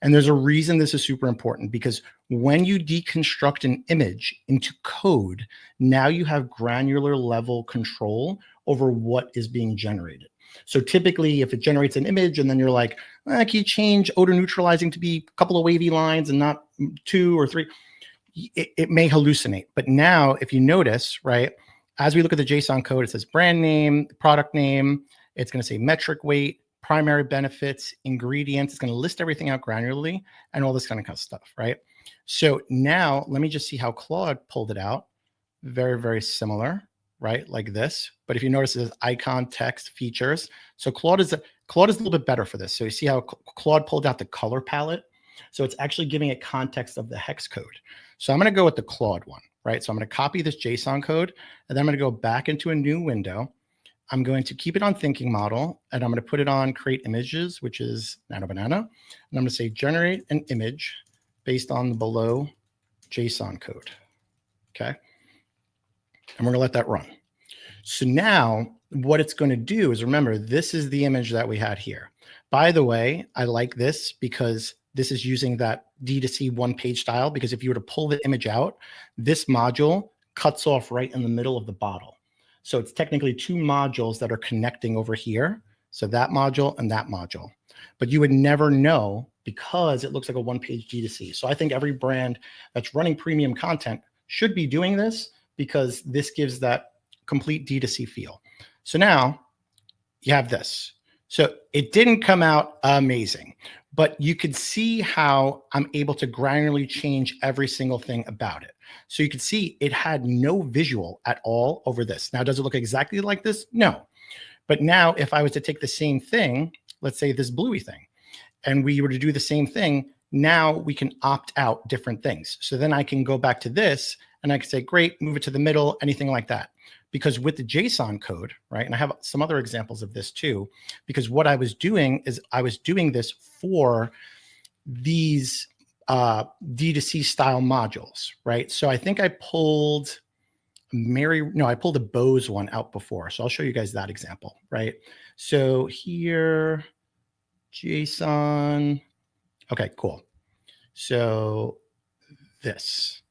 And there's a reason this is super important, because when you deconstruct an image into code, now you have granular level control over what is being generated. So typically, if it generates an image and then you're like, can you change odor neutralizing to be a couple of wavy lines and not 2 or 3, it may hallucinate. But now, if you notice, right, as we look at the JSON code, it says brand name, product name. It's going to say metric weight, primary benefits, ingredients. It's going to list everything out granularly and all this kind of stuff, right? So now let me just see how Claude pulled it out. Very, very similar, right? Like this. But if you notice, it says icon, text, features. So Claude is a little bit better for this. So you see how Claude pulled out the color palette. So it's actually giving it context of the hex code. So I'm going to go with the Claude one, right? So I'm going to copy this JSON code, and then I'm going to go back into a new window. I'm going to keep it on thinking model, and I'm going to put it on create images, which is Nano Banana. And I'm going to say generate an image based on the below JSON code. Okay. And we're going to let that run. So now what it's going to do is, remember, this is the image that we had here. By the way, I like this because this is using that D2C one-page style, because if you were to pull the image out, this module cuts off right in the middle of the bottle. So it's technically two modules that are connecting over here. So that module and that module. But you would never know because it looks like a one-page D2C. So I think every brand that's running premium content should be doing this, because this gives that complete D2C feel. So now you have this. So it didn't come out amazing, but you could see how I'm able to granularly change every single thing about it. So you can see it had no visual at all over this. Now, does it look exactly like this? No. But now if I was to take the same thing, let's say this bluey thing, and we were to do the same thing, now we can opt out different things. So then I can go back to this and I can say, great, move it to the middle, anything like that. Because with the JSON code, right, and I have some other examples of this too, because what I was doing is I was doing this for these D2C style modules, right? So I think I pulled I pulled a Bose one out before. So I'll show you guys that example, right? So here, JSON. Okay, cool. So this.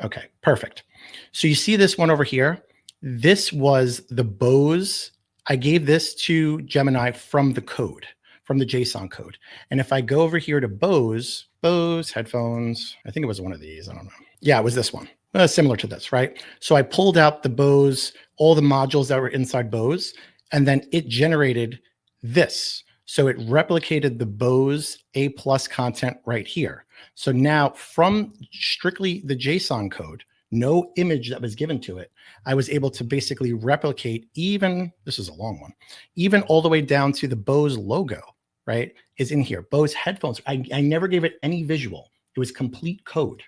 Okay, perfect. So you see this one over here. This was the Bose. I gave this to Gemini from the code, from the JSON code. And if I go over here to Bose headphones, I think it was one of these. I don't know. Yeah, it was this one. Similar to this, right? So I pulled out the Bose, all the modules that were inside Bose, and then it generated this. So it replicated the Bose A+ content right here. So now from strictly the JSON code, no image that was given to it, I was able to basically replicate even, this is a long one, even all the way down to the Bose logo, right, is in here. Bose headphones, I never gave it any visual. It was complete code.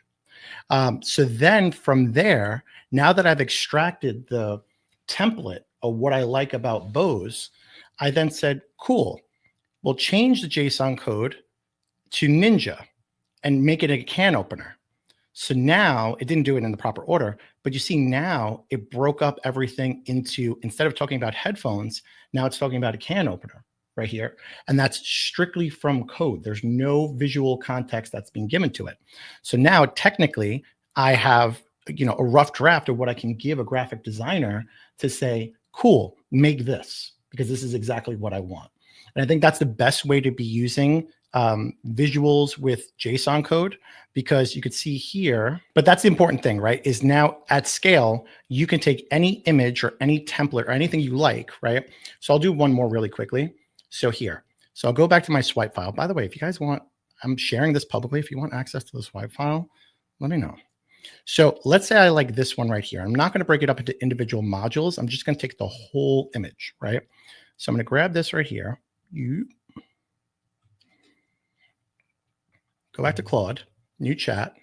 So then from there, now that I've extracted the template of what I like about Bose, I then said, cool, we'll change the JSON code to Ninja and make it a can opener. So now it didn't do it in the proper order, but you see now it broke up everything into, instead of talking about headphones, now it's talking about a can opener, right here. And that's strictly from code. There's no visual context that's being given to it. So now technically I have, a rough draft of what I can give a graphic designer to say, cool, make this, because this is exactly what I want. And I think that's the best way to be using visuals with JSON code, because you could see here, but that's the important thing, right? Is now at scale, you can take any image or any template or anything you like, right? So I'll do one more really quickly. So here, so I'll go back to my swipe file. By the way, if you guys want, I'm sharing this publicly. If you want access to the swipe file, let me know. So let's say I like this one right here. I'm not going to break it up into individual modules. I'm just going to take the whole image, right? So I'm going to grab this right here. You go back to Claude, new chat.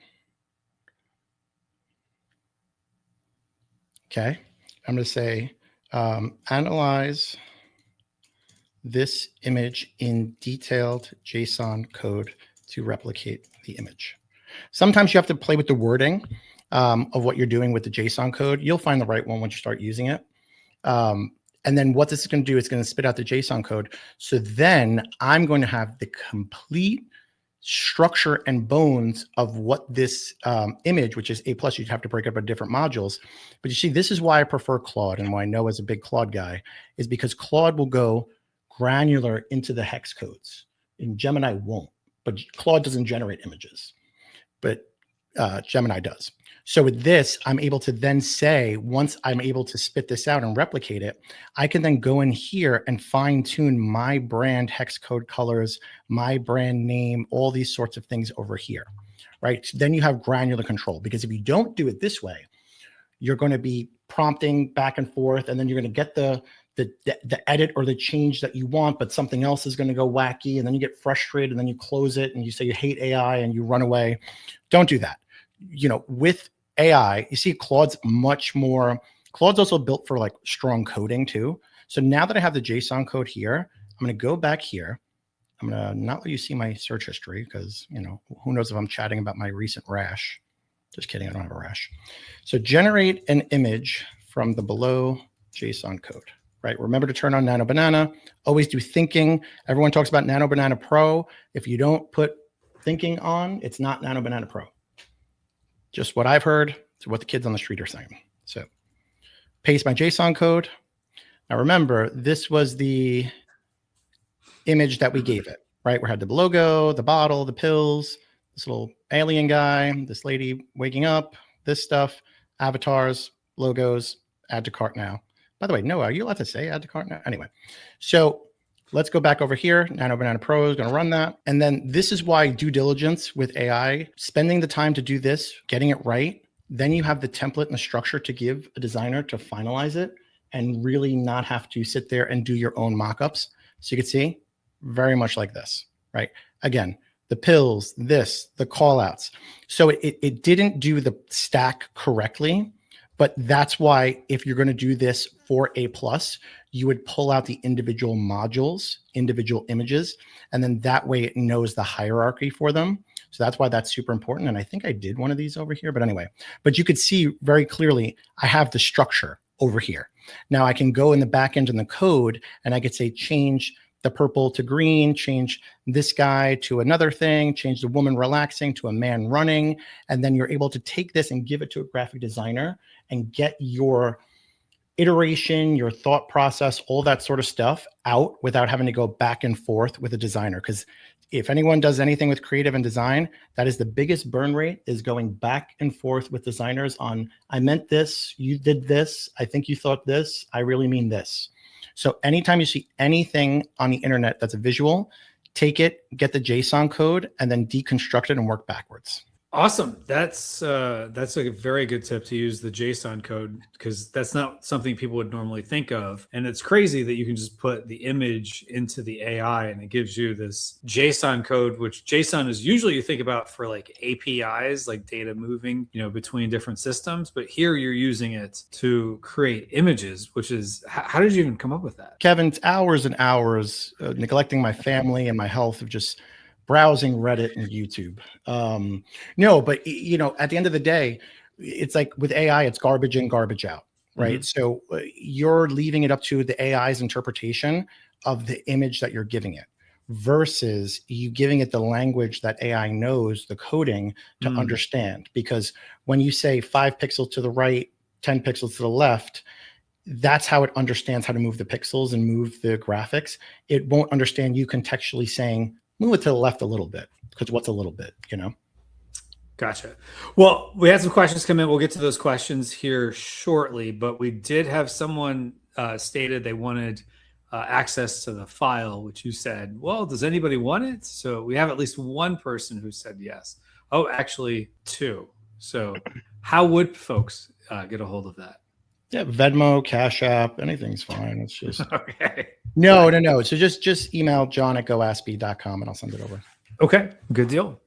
Okay. I'm going to say, analyze this image in detailed JSON code to replicate the image. Sometimes you have to play with the wording of what you're doing with the JSON code. You'll find the right one once you start using it. And then what this is going to do, it's going to spit out the JSON code. So then I'm going to have the complete structure and bones of what this image, which is A+, you'd have to break up into different modules. But you see, this is why I prefer Claude, and why Noah's a big Claude guy, is because Claude will go granular into the hex codes, and Gemini won't. But Claude doesn't generate images, but Gemini does. So with this, I'm able to then say, once I'm able to spit this out and replicate it, I can then go in here and fine tune my brand hex code colors, my brand name, all these sorts of things over here, right? Then you have granular control, because if you don't do it this way, you're going to be prompting back and forth, and then you're going to get the edit or the change that you want, but something else is going to go wacky, and then you get frustrated, and then you close it and you say you hate AI and you run away. Don't do that. With AI, you see Claude's much more, Claude's also built for like strong coding too. So now that I have the JSON code here, I'm going to go back here. I'm going to not let you see my search history, because, who knows if I'm chatting about my recent rash. Just kidding. I don't have a rash. So generate an image from the below JSON code, right? Remember to turn on Nano Banana. Always do thinking. Everyone talks about Nano Banana Pro. If you don't put thinking on, it's not Nano Banana Pro. Just what I've heard, to what the kids on the street are saying. So paste my JSON code. Now remember, this was the image that we gave it, right? We had the logo, the bottle, the pills, this little alien guy, this lady waking up, this stuff, avatars, logos, add to cart now. By the way, Noah, are you allowed to say add to cart now? Anyway, so let's go back over here. Nano Banana Pro is going to run that. And then this is why due diligence with AI, spending the time to do this, getting it right, then you have the template and the structure to give a designer to finalize it and really not have to sit there and do your own mockups. So you can see very much like this, right? Again, the pills, the call outs. So it didn't do the stack correctly. But that's why if you're going to do this for A+, you would pull out the individual modules, individual images, and then that way it knows the hierarchy for them. So that's why that's super important. And I think I did one of these over here, but anyway, but you could see very clearly, I have the structure over here. Now I can go in the back end in the code and I could say, change the purple to green, change this guy to another thing, change the woman relaxing to a man running. And then you're able to take this and give it to a graphic designer and get your iteration, your thought process, all that sort of stuff out without having to go back and forth with a designer. Because if anyone does anything with creative and design, that is the biggest burn rate, is going back and forth with designers on, I meant this, you did this, I think you thought this, I really mean this. So anytime you see anything on the internet that's a visual, take it, get the JSON code, and then deconstruct it and work backwards. Awesome. That's a very good tip, to use the JSON code, because that's not something people would normally think of. And it's crazy that you can just put the image into the AI and it gives you this JSON code, which JSON is usually you think about for like APIs, like data moving, between different systems. But here you're using it to create images, which is, how did you even come up with that? Kevin, it's hours and hours neglecting my family and my health of just browsing Reddit and YouTube. No, but at the end of the day, it's like with AI, it's garbage in, garbage out, right? Mm-hmm. So you're leaving it up to the AI's interpretation of the image that you're giving it versus you giving it the language that AI knows, the coding to understand. Because when you say 5 pixels to the right, 10 pixels to the left, that's how it understands how to move the pixels and move the graphics. It won't understand you contextually saying, move it to the left a little bit, because what's a little bit, you know? Gotcha. Well, we had some questions come in. We'll get to those questions here shortly, but we did have someone stated they wanted access to the file, which you said, well, does anybody want it? So we have at least one person who said yes. Oh, actually 2. So how would folks get a hold of that? Yeah, Venmo, Cash App, anything's fine. It's just Okay. no. So just email john@goaspy.com and I'll send it over. Okay, good deal.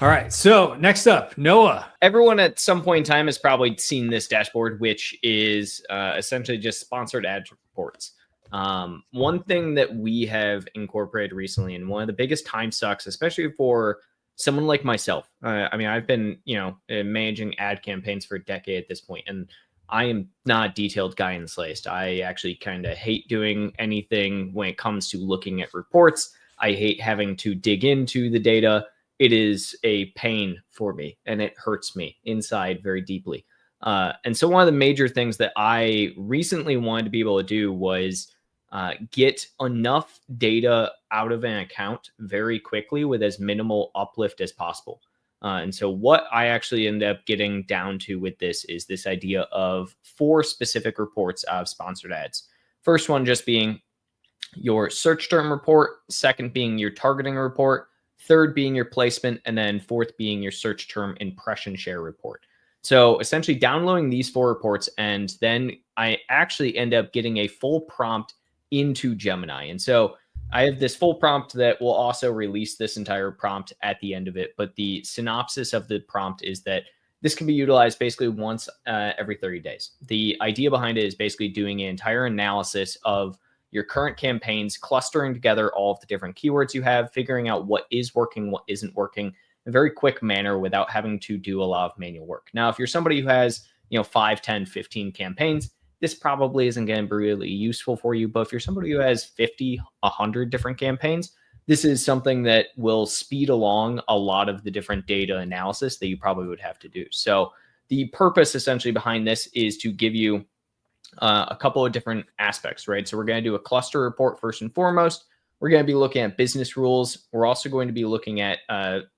All right, so next up, Noah. Everyone at some point in time has probably seen this dashboard, which is essentially just sponsored ad reports. One thing that we have incorporated recently, and one of the biggest time sucks, especially for someone like myself. I mean, I've been, managing ad campaigns for a decade at this point, and I am not a detailed guy in the slightest. I actually kind of hate doing anything when it comes to looking at reports. I hate having to dig into the data. It is a pain for me, and it hurts me inside very deeply. And so one of the major things that I recently wanted to be able to do was get enough data out of an account very quickly with as minimal uplift as possible. And so what I actually end up getting down to with this is this idea of 4 specific reports of sponsored ads. First one just being your search term report, second being your targeting report, third being your placement, and then fourth being your search term impression share report. So essentially downloading these 4 reports, and then I actually end up getting a full prompt into Gemini. And so I have this full prompt that will also release this entire prompt at the end of it. But the synopsis of the prompt is that this can be utilized basically once every 30 days. The idea behind it is basically doing an entire analysis of your current campaigns, clustering together all of the different keywords you have, figuring out what is working, what isn't working in a very quick manner without having to do a lot of manual work. Now, if you're somebody who has, 5, 10, 15 campaigns, this probably isn't going to be really useful for you. But if you're somebody who has 50, 100 different campaigns, this is something that will speed along a lot of the different data analysis that you probably would have to do. So the purpose essentially behind this is to give you a couple of different aspects, right? So we're going to do a cluster report first and foremost. We're going to be looking at business rules. We're also going to be looking at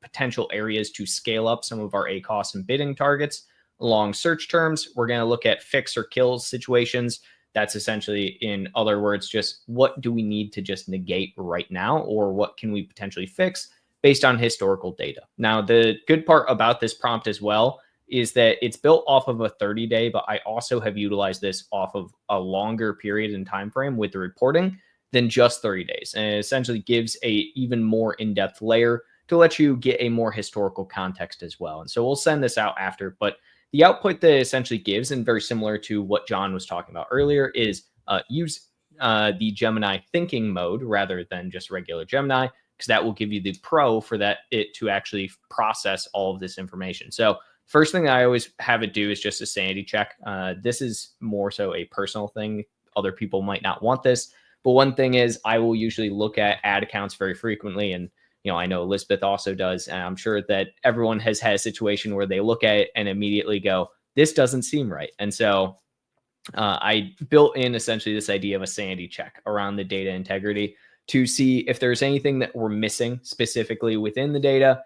potential areas to scale up some of our ACoS and bidding targets. Along search terms, we're going to look at fix or kill situations. That's essentially, in other words, just what do we need to just negate right now, or what can we potentially fix based on historical data. Now, the good part about this prompt as well is that it's built off of a 30-day, but I also have utilized this off of a longer period in time frame with the reporting than just 30 days. And it essentially gives a even more in-depth layer to let you get a more historical context as well. And so we'll send this out after, but the output that it essentially gives, and very similar to what John was talking about earlier, is use the Gemini thinking mode rather than just regular Gemini, because that will give you the pro for it to actually process all of this information. So first thing that I always have it do is just a sanity check. This is more so a personal thing. Other people might not want this, but one thing is I will usually look at ad accounts very frequently, and I know Elizabeth also does, and I'm sure that everyone has had a situation where they look at it and immediately go, this doesn't seem right. And so I built in essentially this idea of a sanity check around the data integrity to see if there's anything that we're missing specifically within the data,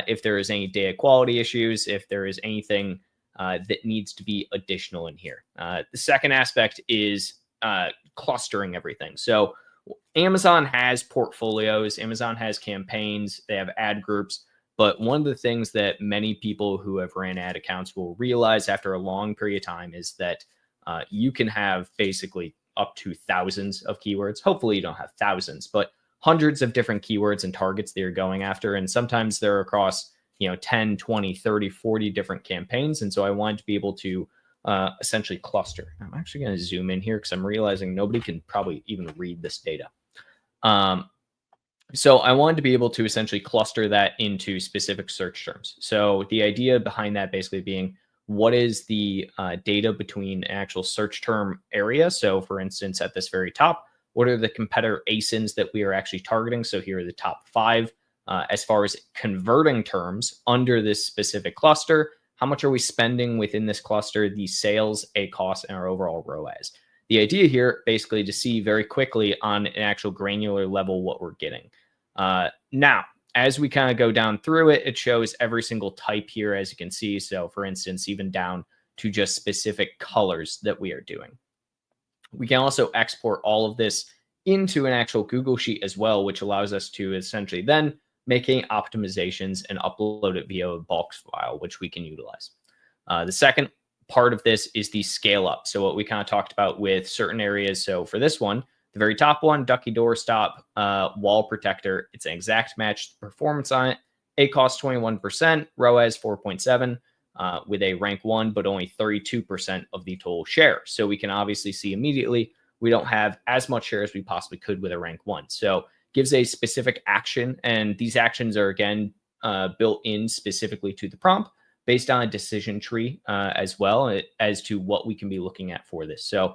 if there is any data quality issues, if there is anything that needs to be additional in here. The second aspect is clustering everything. So Amazon has portfolios, Amazon has campaigns, they have ad groups, but one of the things that many people who have ran ad accounts will realize after a long period of time is that you can have basically up to thousands of keywords. Hopefully you don't have thousands, but hundreds of different keywords and targets that you're going after. And sometimes they're across, 10, 20, 30, 40 different campaigns. And so I wanted to be able to essentially cluster. I'm actually going to zoom in here because I'm realizing nobody can probably even read this data. So I wanted to be able to essentially cluster that into specific search terms. So the idea behind that basically being, what is the data between an actual search term area? So for instance, at this very top, What are the competitor ASINs that we are actually targeting? So here are the top 5 as far as converting terms under this specific cluster. How much are we spending within this cluster, the sales, ACoS, and our overall ROAS? The idea here basically to see very quickly on an actual granular level what we're getting. Now, as we kind of go down through it, it shows every single type here, as you can see. So for instance, even down to just specific colors that we are doing. We can also export all of this into an actual Google Sheet as well, which allows us to essentially then making optimizations and upload it via a bulk file, which we can utilize. The second part of this is the scale up. So what we kind of talked about with certain areas. So for this one, the very top one, Ducky Doorstop Wall Protector, it's an exact match to performance on it. ACoS 21%, ROAS 4.7 with a rank 1, but only 32% of the total share. So we can obviously see immediately we don't have as much share as we possibly could with a rank 1. So gives a specific action, and these actions are again built in specifically to the prompt based on a decision tree as well as to what we can be looking at for this. So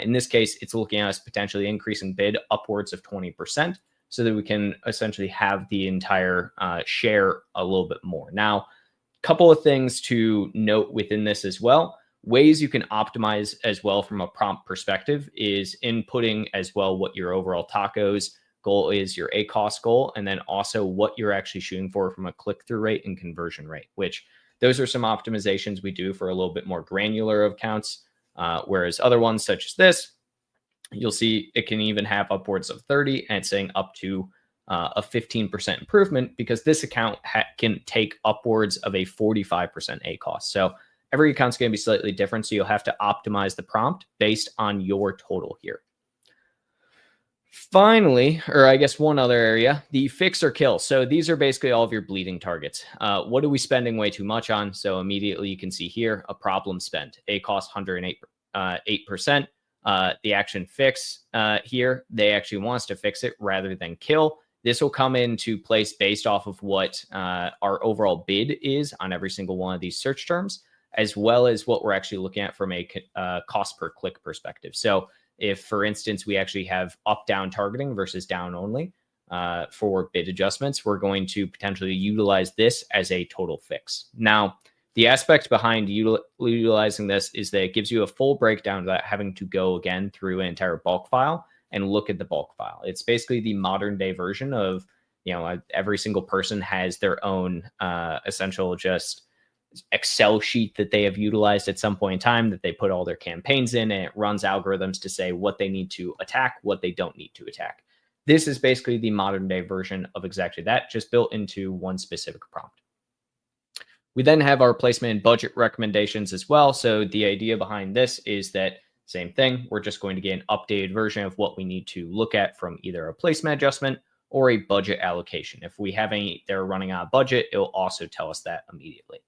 in this case, it's looking at us potentially increasing bid upwards of 20% so that we can essentially have the entire share a little bit more. Now, a couple of things to note within this as well. Ways you can optimize as well from a prompt perspective is inputting as well what your overall tacos goal is, your ACoS goal, and then also what you're actually shooting for from a click-through rate and conversion rate, which those are some optimizations we do for a little bit more granular accounts. Whereas other ones such as this, you'll see it can even have upwards of 30 and it's saying up to a 15% improvement because this account can take upwards of a 45% ACoS. So every account's going to be slightly different. So you'll have to optimize the prompt based on your total here. Finally, or I guess one other area, the fix or kill. So these are basically all of your bleeding targets. What are we spending way too much on? So immediately you can see here a problem spent. ACoS 108%. The action fix here, they actually want us to fix it rather than kill. This will come into place based off of what our overall bid is on every single one of these search terms, as well as what we're actually looking at from a cost per click perspective. So if, for instance, we actually have up-down targeting versus down only for bid adjustments, we're going to potentially utilize this as a total fix. Now, the aspect behind utilizing this is that it gives you a full breakdown without having to go again through an entire bulk file and look at the bulk file. It's basically the modern day version of, every single person has their own essential just Excel sheet that they have utilized at some point in time that they put all their campaigns in, and it runs algorithms to say what they need to attack, what they don't need to attack. This is basically the modern day version of exactly that, just built into one specific prompt. We then have our placement and budget recommendations as well. So the idea behind this is that same thing, we're just going to get an updated version of what we need to look at from either a placement adjustment or a budget allocation. If we have any, they're running out of budget, it will also tell us that immediately.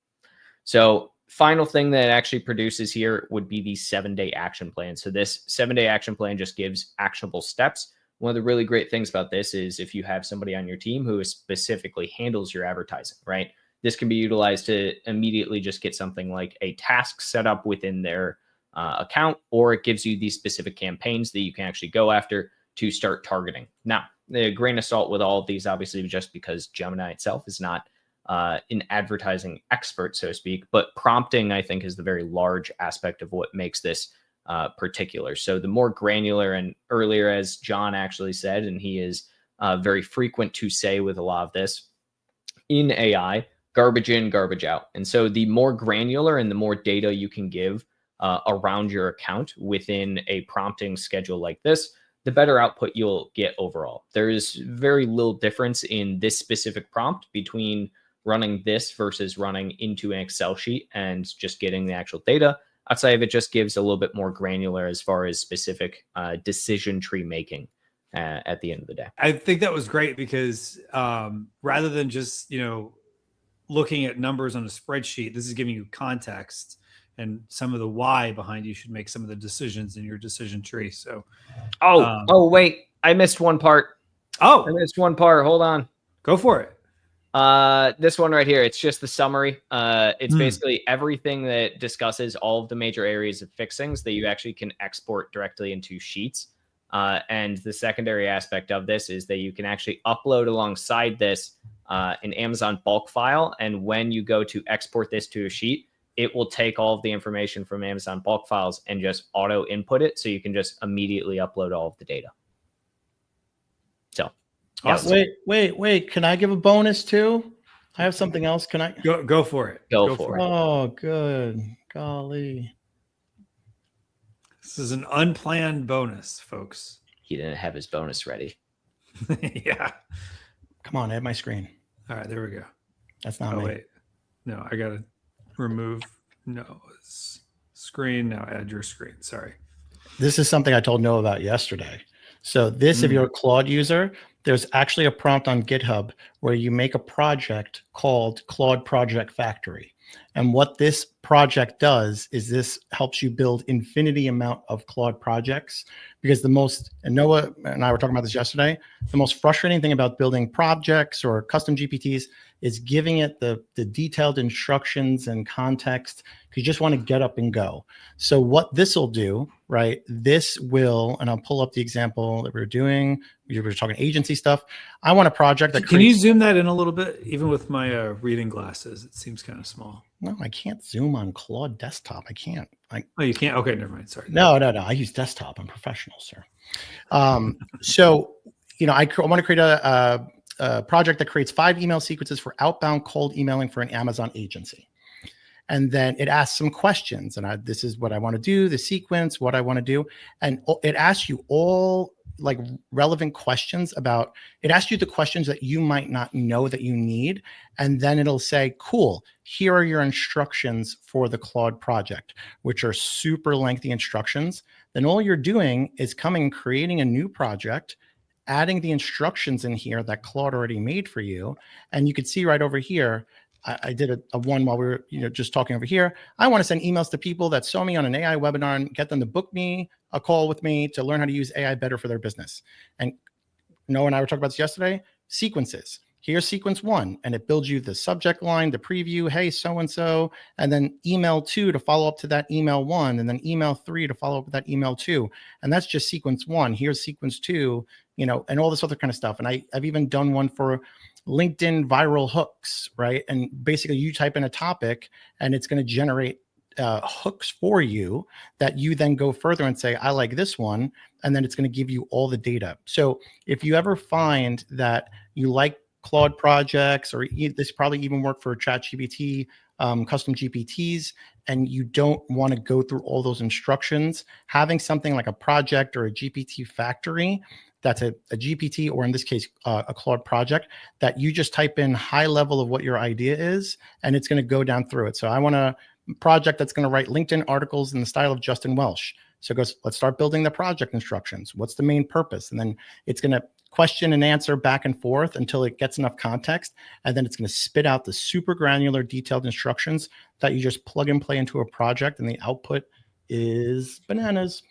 So final thing that it actually produces here would be the 7-day action plan. So this 7-day action plan just gives actionable steps. One of the really great things about this is if you have somebody on your team who specifically handles your advertising, right? This can be utilized to immediately just get something like a task set up within their account, or it gives you these specific campaigns that you can actually go after to start targeting. Now, a grain of salt with all of these, obviously, just because Gemini itself is not an advertising expert, so to speak, but prompting, I think, is the very large aspect of what makes this particular. So the more granular, and earlier, as John actually said, and he is very frequent to say with a lot of this, in AI, garbage in, garbage out. And so the more granular and the more data you can give around your account within a prompting schedule like this, the better output you'll get overall. There's very little difference in this specific prompt between running this versus running into an Excel sheet and just getting the actual data. Outside of it, just gives a little bit more granular as far as specific decision tree making at the end of the day. I think that was great because rather than just, looking at numbers on a spreadsheet, this is giving you context and some of the why behind you should make some of the decisions in your decision tree. So, wait, I missed one part. I missed one part. Hold on. Go for it. This one right here, it's just the summary. It's basically everything that discusses all of the major areas of fixings that you actually can export directly into Sheets. And the secondary aspect of this is that you can actually upload alongside this an Amazon bulk file. And when you go to export this to a sheet, it will take all of the information from Amazon bulk files and just auto input it. So you can just immediately upload all of the data. So Awesome. Wait. Can I give a bonus too? I have something else. Can I? Go for it. Go for it. Oh, good. Golly. This is an unplanned bonus, folks. He didn't have his bonus ready. Yeah. Come on, add my screen. All right, there we go. That's not Oh, me. wait. No, I got to remove. No, screen. Now add your screen. Sorry. This is something I told Noah about yesterday. So this, if you're a Claude user, there's actually a prompt on GitHub where you make a project called Claude Project Factory. And what this project does is this helps you build infinity amount of Claude projects, because and Noah and I were talking about this yesterday, the most frustrating thing about building projects or custom GPTs is giving it the detailed instructions and context, because you just want to get up and go. So what this will do, right? This will, and I'll pull up the example that we were talking agency stuff. I want a project that Can you zoom that in a little bit? Even with my reading glasses, it seems kind of small. No, I can't zoom on Claude desktop. I can't. Oh, you can't? Okay, never mind. Sorry. No. I use desktop. I'm professional, sir. So, I want to create a project that creates 5 email sequences for outbound cold emailing for an Amazon agency. And then it asks some questions, and this is what I want to do, the sequence, what I want to do. And it asks you all like relevant questions it asks you the questions that you might not know that you need. And then it'll say, cool, here are your instructions for the Claude project, which are super lengthy instructions. Then all you're doing is creating a new project, adding the instructions in here that Claude already made for you. And you can see right over here, I did a one while we were just talking over here. I want to send emails to people that saw me on an AI webinar and get them to book me a call with me to learn how to use AI better for their business. And Noah and I were talking about this yesterday. Sequences. Here's sequence 1, and it builds you the subject line, the preview, hey, so-and-so, and then email 2 to follow up to that email 1, and then email 3 to follow up with that email 2. And that's just sequence 1. Here's sequence 2, and all this other kind of stuff. And I've even done one for LinkedIn viral hooks, right? And basically you type in a topic and it's going to generate hooks for you that you then go further and say, I like this one. And then it's going to give you all the data. So if you ever find that you like Claude projects, or this probably even work for ChatGPT, custom GPTs, and you don't want to go through all those instructions, having something like a project or a GPT factory that's a GPT, or in this case, a Claude project, that you just type in high level of what your idea is, and it's going to go down through it. So I want a project that's going to write LinkedIn articles in the style of Justin Welsh. So it goes, let's start building the project instructions. What's the main purpose? And then it's going to question and answer back and forth until it gets enough context. And then it's going to spit out the super granular detailed instructions that you just plug and play into a project, and the output is bananas.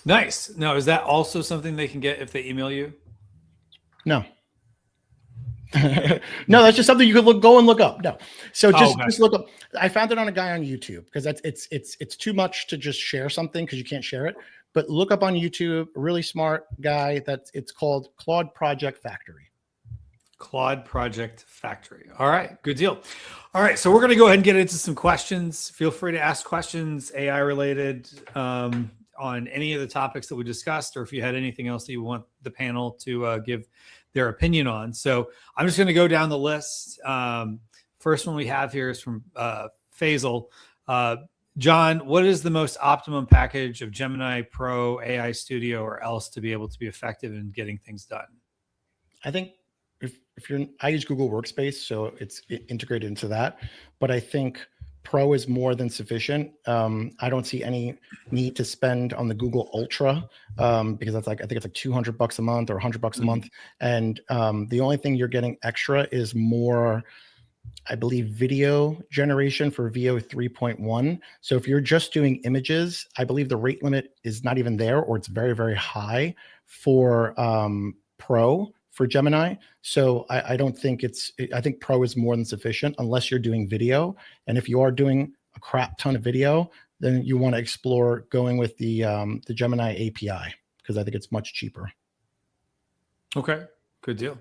Nice. Now, is that also something they can get if they email you? No. No, that's just something you could go and look up. No. So just look up. I found it on a guy on YouTube, because it's too much to just share something because you can't share it. But look up on YouTube, a really smart guy it's called Claude Project Factory. Claude Project Factory. All right, good deal. All right, so we're going to go ahead and get into some questions. Feel free to ask questions, AI related, on any of the topics that we discussed, or if you had anything else that you want the panel to give their opinion on. So I'm just going to go down the list. First one we have here is from Faisal. John, what is the most optimum package of Gemini Pro, AI Studio, or else to be able to be effective in getting things done? I think I use Google Workspace, so it's integrated into that. But I think Pro is more than sufficient. I don't see any need to spend on the Google Ultra, because that's I think it's like $200 a month or $100 a month. And the only thing you're getting extra is more, I believe, video generation for VO 3.1. So if you're just doing images, I believe the rate limit is not even there, or it's very, very high for Pro for Gemini. So I don't think I think Pro is more than sufficient unless you're doing video. And if you are doing a crap ton of video, then you want to explore going with the Gemini API, because I think it's much cheaper. Okay, good deal.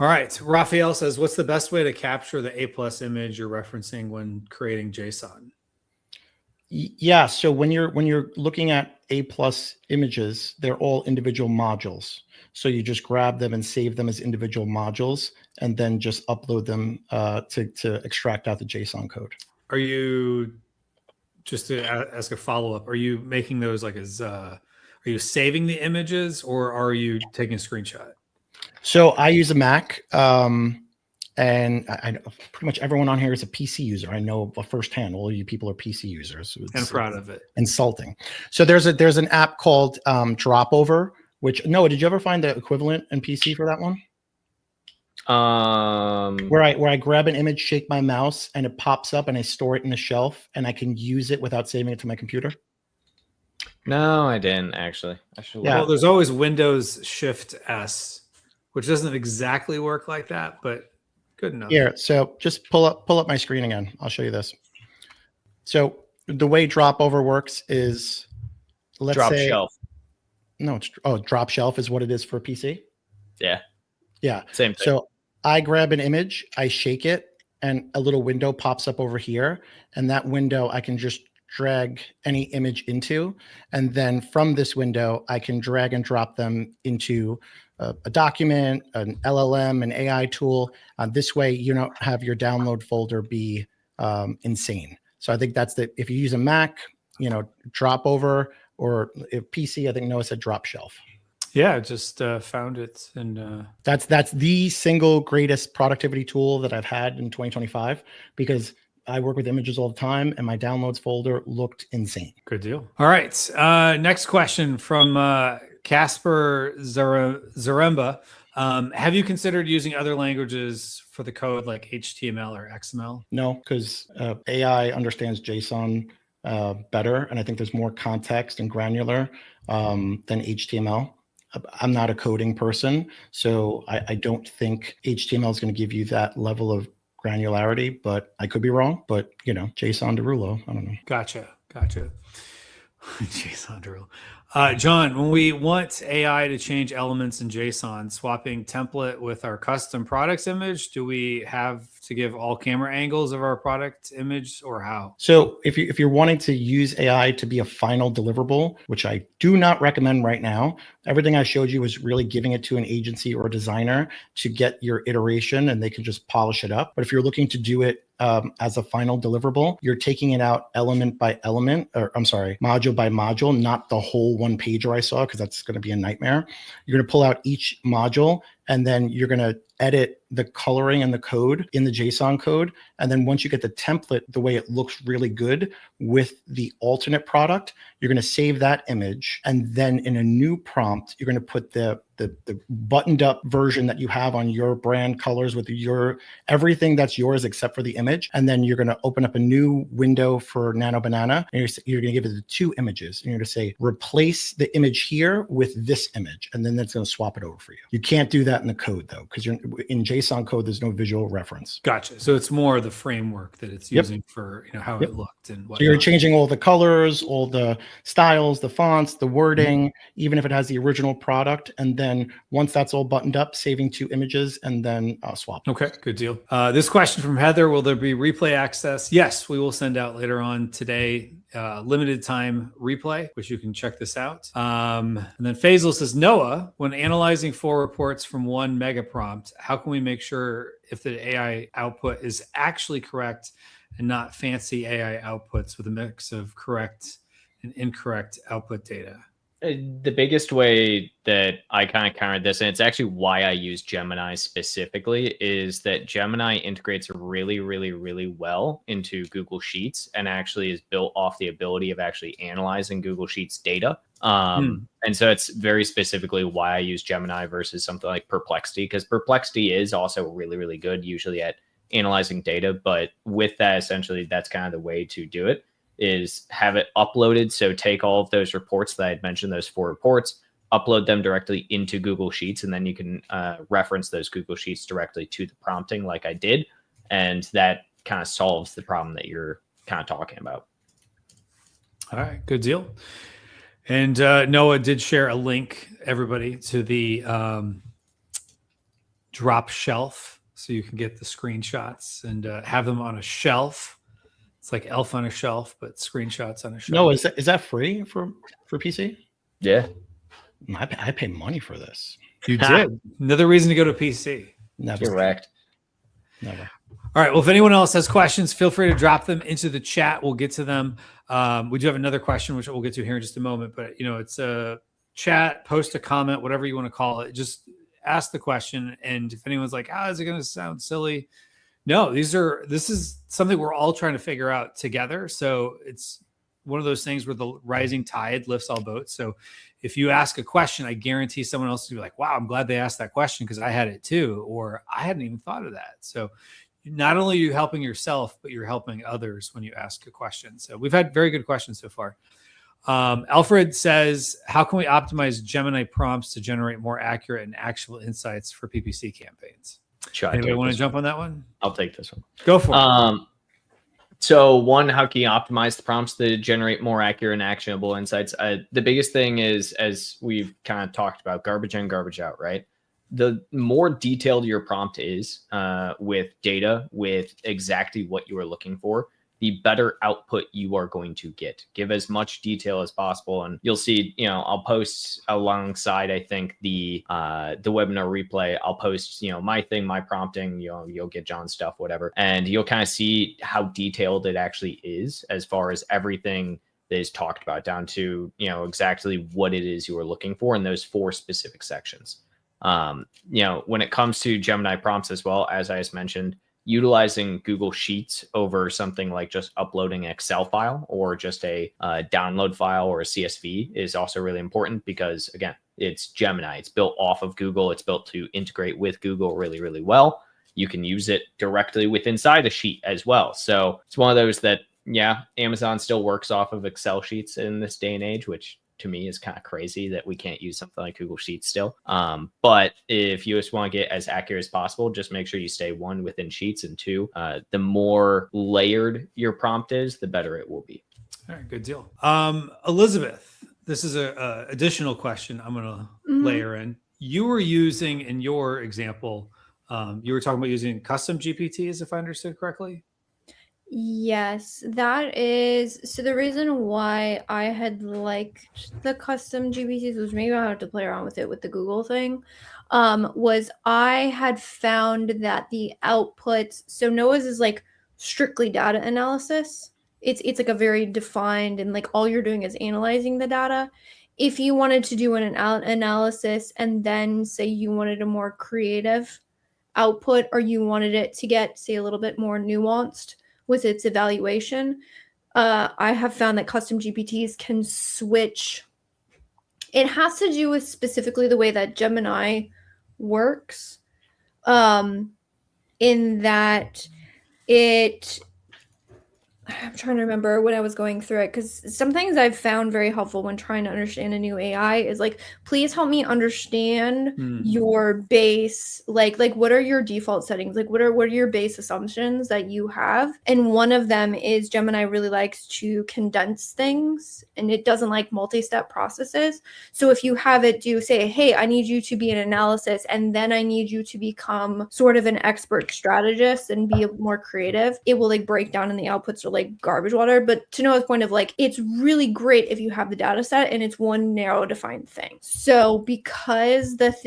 All right, Raphael says, what's the best way to capture the A+ image you're referencing when creating JSON? Yeah, so when you're looking at A+ images, they're all individual modules. So you just grab them and save them as individual modules, and then just upload them to extract out the JSON code. Are you, just to ask a follow-up, are you making those like as, are you saving the images or are you taking a screenshot? So I use a Mac, and I know pretty much everyone on here is a PC user. I know firsthand, all you people are PC users. I'm proud of it. Insulting. So there's an app called Dropover, which, Noah, did you ever find the equivalent in PC for that one? Where I grab an image, shake my mouse, and it pops up, and I store it in a shelf, and I can use it without saving it to my computer. No, I didn't actually. I should. Yeah. Well, there's always Windows Shift S, which doesn't exactly work like that, but good enough. Here, so just pull up my screen again. I'll show you this. So the way Dropover works is, let's Drop say, shelf. no, it's Drop Shelf is what it is for PC. Yeah. Yeah. Same thing. So I grab an image, I shake it, and a little window pops up over here, and that window I can just drag any image into, and then from this window I can drag and drop them into a document, an LLM, an AI tool. This way you don't have your download folder be insane. So I think that's if you use a Mac, Dropover, or if PC, I think Noah said Drop Shelf. Yeah, I just found it, and that's the single greatest productivity tool that I've had in 2025, because I work with images all the time, and my downloads folder looked insane. good deal. All right, next question from Casper Zaremba. Have you considered using other languages for the code like HTML or XML? No, because AI understands JSON better, and I think there's more context and granular than HTML. I'm not a coding person, so I don't think HTML is going to give you that level of granularity, but I could be wrong. But JSON Derulo, I don't know. Gotcha. JSON Derulo. John, when we want AI to change elements in JSON, swapping template with our custom products image, do we have to give all camera angles of our product image, or how? So if you're wanting to use AI to be a final deliverable, which I do not recommend right now, everything I showed you was really giving it to an agency or a designer to get your iteration, and they can just polish it up. But if you're looking to do it as a final deliverable, you're taking it out element by element, or I'm sorry, module by module, not the whole one pager I saw, because that's going to be a nightmare. You're going to pull out each module, and then you're going to edit the coloring and the code in the JSON code. And then once you get the template, the way it looks really good with the alternate product, you're going to save that image. And then in a new prompt, you're going to put the buttoned up version that you have on your brand colors with your everything that's yours except for the image. And then you're going to open up a new window for Nano Banana, and you're going to give it the two images. And you're going to say, replace the image here with this image. And then that's going to swap it over for you. You can't do that in the code though, because you're in JSON code, there's no visual reference. Gotcha. So it's more the framework that it's using for how it looked and what. So you're changing all the colors, all the styles, the fonts, the wording, even if it has the original product. And then once that's all buttoned up, saving two images and then swap. Okay, good deal. This question from Heather: will there be replay access? Yes, we will send out later on today. Limited time replay, which you can check this out. And then Faisal says, Noah, when analyzing 4 reports from one mega prompt, how can we make sure if the AI output is actually correct and not fancy AI outputs with a mix of correct and incorrect output data? The biggest way that I kind of countered this, and it's actually why I use Gemini specifically, is that Gemini integrates really, really, really well into Google Sheets and actually is built off the ability of actually analyzing Google Sheets data. And so it's very specifically why I use Gemini versus something like Perplexity, because Perplexity is also really, really good usually at analyzing data. But with that, essentially, that's kind of the way to do it, is have it uploaded. So take all of those reports that I had mentioned, those 4 reports, upload them directly into Google Sheets, and then you can reference those Google Sheets directly to the prompting like I did. And that kind of solves the problem that you're kind of talking about. All right, good deal. And Noah did share a link, everybody, to the drop shelf, so you can get the screenshots and have them on a shelf. It's like Elf on a Shelf, but screenshots on a shelf. No, is that free for PC? Yeah. I pay money for this. You did. Another reason to go to PC. Never. Correct. Never. All right. Well, if anyone else has questions, feel free to drop them into the chat. We'll get to them. We do have another question, which we'll get to here in just a moment. But it's a chat, post a comment, whatever you want to call it. Just ask the question. And if anyone's like, is it going to sound silly? No, this is something we're all trying to figure out together. So it's one of those things where the rising tide lifts all boats. So if you ask a question, I guarantee someone else will be like, wow, I'm glad they asked that question because I had it too, or I hadn't even thought of that. So not only are you helping yourself, but you're helping others when you ask a question. So we've had very good questions so far. Alfred says, how can we optimize Gemini prompts to generate more accurate and actual insights for PPC campaigns? Sure. Anybody want to jump on that one? I'll take this one. Go for it. So one, how can you optimize the prompts to generate more accurate and actionable insights? The biggest thing is, as we've kind of talked about, garbage in, garbage out, right? The more detailed your prompt is with data, with exactly what you are looking for, the better output you are going to get. Give as much detail as possible. And you'll see, I'll post alongside, I think, the webinar replay, I'll post, my thing, my prompting, you'll get John's stuff, whatever. And you'll kind of see how detailed it actually is as far as everything that is talked about, down to, exactly what it is you are looking for in those 4 specific sections. When it comes to Gemini prompts as well, as I just mentioned, utilizing Google Sheets over something like just uploading an Excel file or just a download file or a CSV is also really important because, again, it's Gemini. It's built off of Google. It's built to integrate with Google really, really well. You can use it directly inside a sheet as well. So it's one of those that, Amazon still works off of Excel sheets in this day and age, which to me is kind of crazy that we can't use something like Google Sheets still. But if you just want to get as accurate as possible, just make sure you stay 1 within Sheets, and 2, the more layered your prompt is, the better it will be. All right, good deal. Elizabeth, this is a additional question I'm going to layer in. You were using, in your example, you were talking about using custom GPTs, if I understood correctly. Yes, that is. So the reason why I had liked the custom GPTs was maybe I had to play around with it with the Google thing, was I had found that the outputs, so Noah's is like strictly data analysis. It's like a very defined, and like all you're doing is analyzing the data. If you wanted to do an analysis and then say you wanted a more creative output, or you wanted it to get, say, a little bit more nuanced with its evaluation, I have found that custom GPTs can switch. It has to do with specifically the way that Gemini works, in that I'm trying to remember when I was going through it, because some things I've found very helpful when trying to understand a new AI is like, please help me understand your base, like what are your default settings? Like what are your base assumptions that you have? And one of them is Gemini really likes to condense things, and it doesn't like multi-step processes. So if you have it do say, hey, I need you to be an analysis, and then I need you to become sort of an expert strategist and be more creative, it will like break down, and the outputs are like garbage water. But to Noah's point of like, it's really great if you have the data set and it's one narrow defined thing. So because that's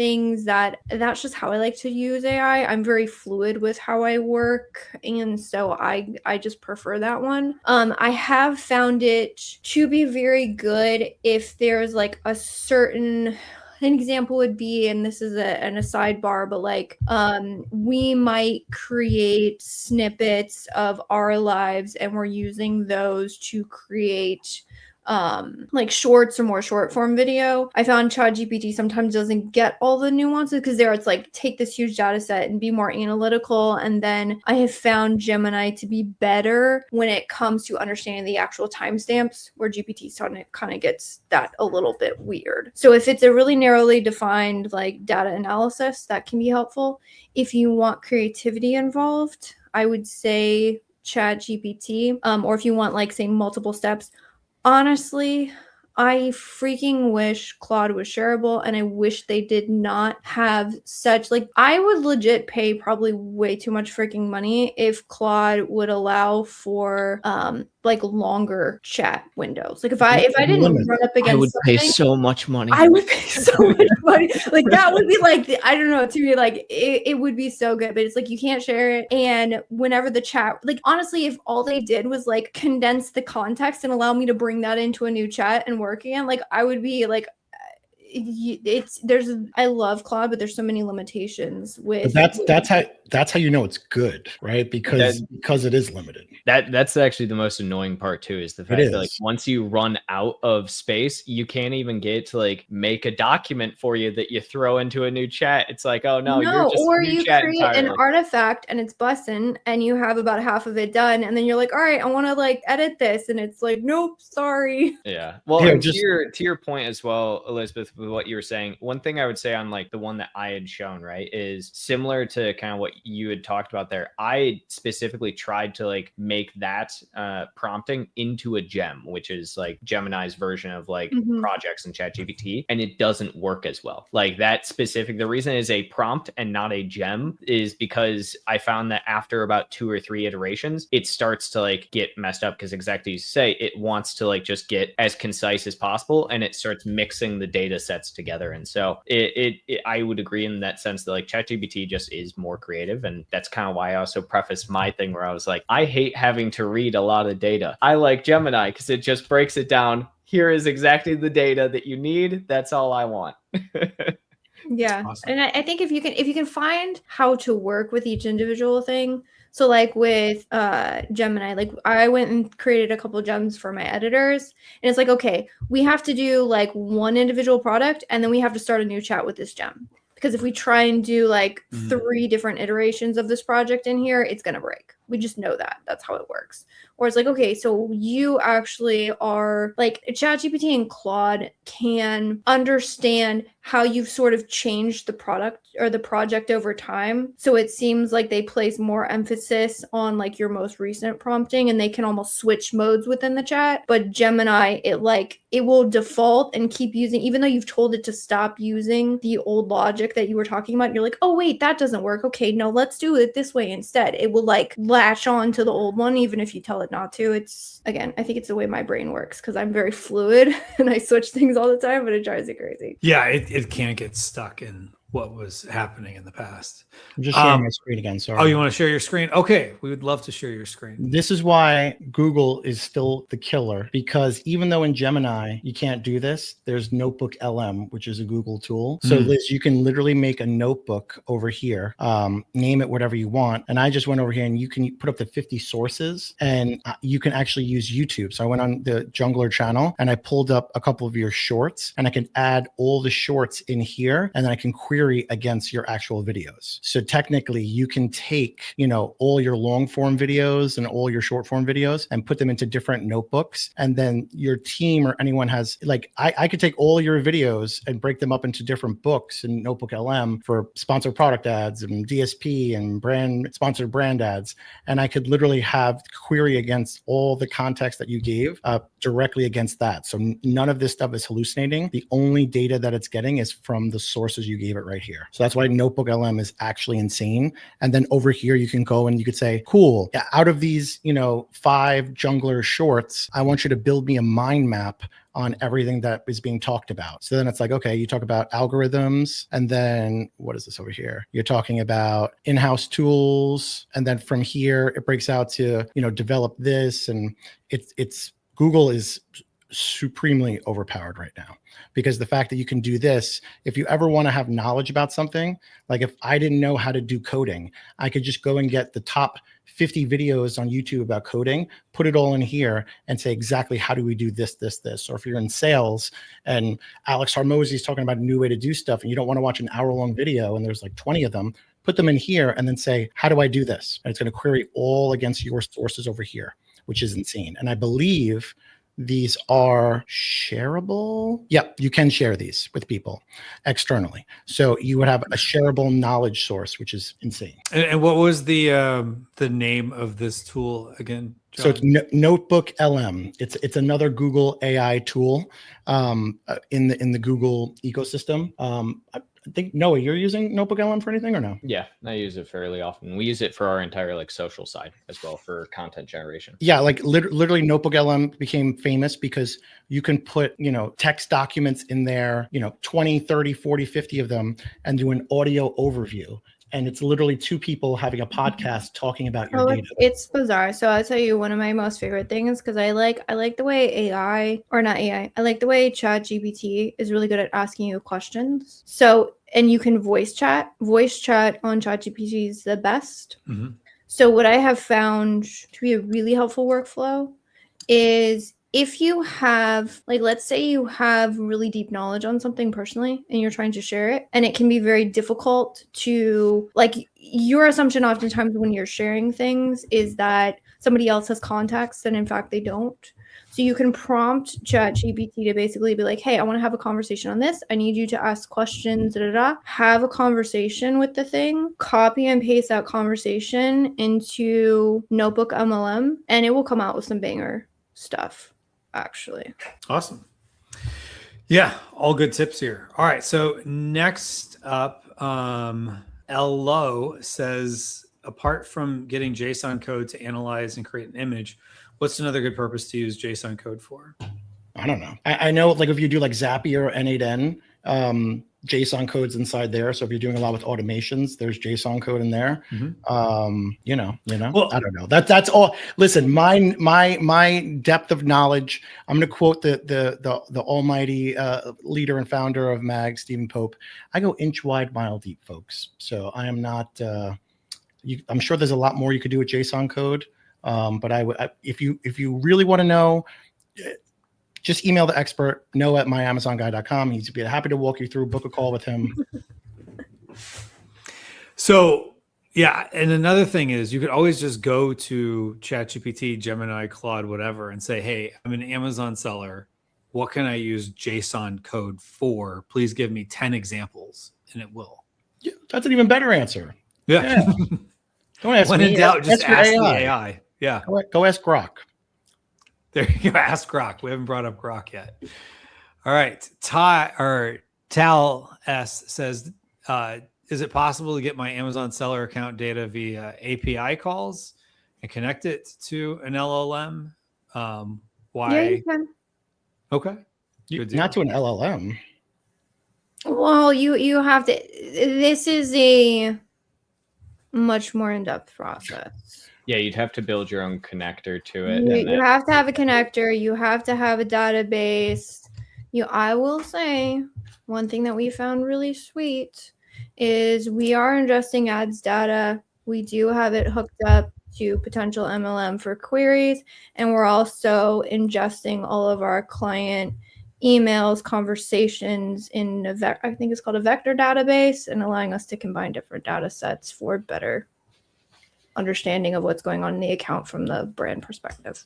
just how I like to use AI. I'm very fluid with how I work, and so I just prefer that one. I have found it to be very good if there's like a certain, an example would be, and this is a sidebar, but like we might create snippets of our lives, and we're using those to create like shorts or more short form video. I found ChatGPT sometimes doesn't get all the nuances, because there it's like, take this huge data set and be more analytical. And then I have found Gemini to be better when it comes to understanding the actual timestamps, where GPT kind of gets that a little bit weird. So if it's a really narrowly defined like data analysis, that can be helpful. If you want creativity involved, I would say ChatGPT, or if you want like say multiple steps, Honestly, I freaking wish Claude was shareable, and I wish they did not have such, like, I would legit pay probably way too much freaking money if Claude would allow for like longer chat windows. Like if I didn't Limit. run up I against would pay something, so much money. I would pay so much money. Like that would be like, I don't know, to me, like it would be so good, but it's like you can't share it. And whenever the chat, like honestly, if all they did was like condense the context and allow me to bring that into a new chat and work again, like I would be like, I love Claude, but there's so many limitations with. But that's how you know it's good, right? Because it is limited. That's actually the most annoying part too, is the fact that like is. once you run out of space, you can't even get to like make a document for you that you throw into a new chat. It's like, oh no, you're just or a new you chat create entirely. an artifact and it's bussin' and you have about half of it done, and then you're like, all right, I want to like edit this, and it's like, nope, sorry. Yeah. Well, Yeah, and just- to your point as well, Elizabeth, with what you were saying, one thing I would say on like the one that I had shown, right, is similar to kind of what you had talked about there. I specifically tried to like make that prompting into a gem, which is like Gemini's version of like projects in ChatGPT, and it doesn't work as well. Like that specific, the reason it is a prompt and not a gem is because I found that after about 2 or 3 iterations, it starts to like get messed up, because exactly as you say, it wants to like just get as concise as possible, and it starts mixing the data sets together. And so I would agree in that sense that like ChatGPT just is more creative, and that's kind of why I also prefaced my thing where I was like, I hate having to read a lot of data. I like Gemini because it just breaks it down. Here is exactly the data that you need. That's all I want. Yeah. Awesome. And I think if you can find how to work with each individual thing. So like with Gemini, like I went and created a couple of gems for my editors, and it's like, okay, we have to do like one individual product, and then we have to start a new chat with this gem. Because if we try and do like 3 different iterations of this project in here, it's going to break. We just know that. That's how it works. Or it's like, okay, so you actually are like ChatGPT and Claude can understand how you've sort of changed the product or the project over time. So it seems like they place more emphasis on like your most recent prompting, and they can almost switch modes within the chat. But Gemini, it will default and keep using, even though you've told it to stop using the old logic that you were talking about. You're like, oh wait, that doesn't work. Okay, no, let's do it this way instead. It will like latch on to the old one, even if you tell it not to. It's, again, I think it's the way my brain works, because I'm very fluid and I switch things all the time, but it drives me crazy. Yeah, it can't get stuck in what was happening in the past. I'm just sharing my screen again. Sorry. Oh, you want to share your screen? Okay, we would love to share your screen. This is why Google is still the killer, because even though in Gemini you can't do this, there's Notebook LM, which is a Google tool. So Liz, you can literally make a notebook over here, name it whatever you want. And I just went over here, and you can put up to 50 sources, and you can actually use YouTube. So I went on the Jungler channel and I pulled up a couple of your shorts, and I can add all the shorts in here, and then I can query against your actual videos. So technically you can take, all your long form videos and all your short form videos and put them into different notebooks. And then your team or anyone has, like, I could take all your videos and break them up into different books in Notebook LM for sponsored product ads and DSP and sponsored brand ads. And I could literally have query against all the context that you gave directly against that. So none of this stuff is hallucinating. The only data that it's getting is from the sources you gave it right here. So that's why Notebook LM is actually insane. And then over here, you can go and you could say, cool, out of these, 5 Jungler shorts, I want you to build me a mind map on everything that is being talked about. So then it's like, okay, you talk about algorithms, and then what is this over here? You're talking about in-house tools. And then from here, it breaks out to, develop this. And it's Google is supremely overpowered right now, because the fact that you can do this, if you ever want to have knowledge about something, like if I didn't know how to do coding, I could just go and get the top 50 videos on YouTube about coding, put it all in here and say exactly how do we do this. Or if you're in sales and Alex Hormozy is talking about a new way to do stuff and you don't want to watch an hour-long video and there's like 20 of them, put them in here and then say, how do I do this? And it's going to query all against your sources over here, which is insane. And I believe these are shareable. Yep, you can share these with people externally. So you would have a shareable knowledge source, which is insane. And what was the name of this tool again, John? So it's Notebook LM. It's another Google AI tool in the Google ecosystem. I think, Noah, you're using Notebook LM for anything or no? Yeah, I use it fairly often. We use it for our entire like social side as well for content generation. Yeah, like literally Notebook LM became famous because you can put, text documents in there, 20, 30, 40, 50 of them and do an audio overview. And it's literally two people having a podcast talking about your data. It's bizarre. So I'll tell you one of my most favorite things, because I like the way I like the way ChatGPT is really good at asking you questions. So, and you can voice chat on ChatGPT is the best. Mm-hmm. So what I have found to be a really helpful workflow is if you have, like, let's say you have really deep knowledge on something personally and you're trying to share it, and it can be very difficult to, like, your assumption oftentimes when you're sharing things is that somebody else has context and in fact they don't. So you can prompt ChatGPT to basically be like, hey, I want to have a conversation on this. I need you to ask questions, have a conversation with the thing, copy and paste that conversation into Notebook MLM, and it will come out with some banger stuff, actually. Awesome. Yeah, all good tips here. All right, so next up, Lo says, apart from getting JSON code to analyze and create an image, what's another good purpose to use JSON code for? I don't know. I know, like, if you do like Zapier or N8N, JSON codes inside there. So if you're doing a lot with automations, there's JSON code in there. Mm-hmm. Well, I don't know. That's all. Listen, my depth of knowledge. I'm going to quote the almighty leader and founder of MAG, Stephen Pope. I go inch wide, mile deep, folks. So I am not. I'm sure there's a lot more you could do with JSON code. But if you really want to know, just email the expert, noah@myamazonguy.com. He's be happy to walk you through, book a call with him. So, yeah. And another thing is you could always just go to ChatGPT, Gemini, Claude, whatever, and say, hey, I'm an Amazon seller. What can I use JSON code for? Please give me 10 examples, and it will. Yeah, that's an even better answer. Yeah. Don't ask when me. in doubt, just ask AI. the AI. Yeah. Go ask Grok. There you go. Ask Grok. We haven't brought up Grok yet. All right. Tal S says, is it possible to get my Amazon seller account data via API calls and connect it to an LLM? Why? Yeah, you can. Okay. Not to an LLM. Well, you have to. This is a much more in-depth process. Yeah, you'd have to build your own connector to it. You have to have a connector. You have to have a database. I will say one thing that we found really sweet is we are ingesting ads data. We do have it hooked up to potential MLM for queries, and we're also ingesting all of our client emails, conversations in I think it's called a vector database, and allowing us to combine different data sets for better understanding of what's going on in the account from the brand perspective.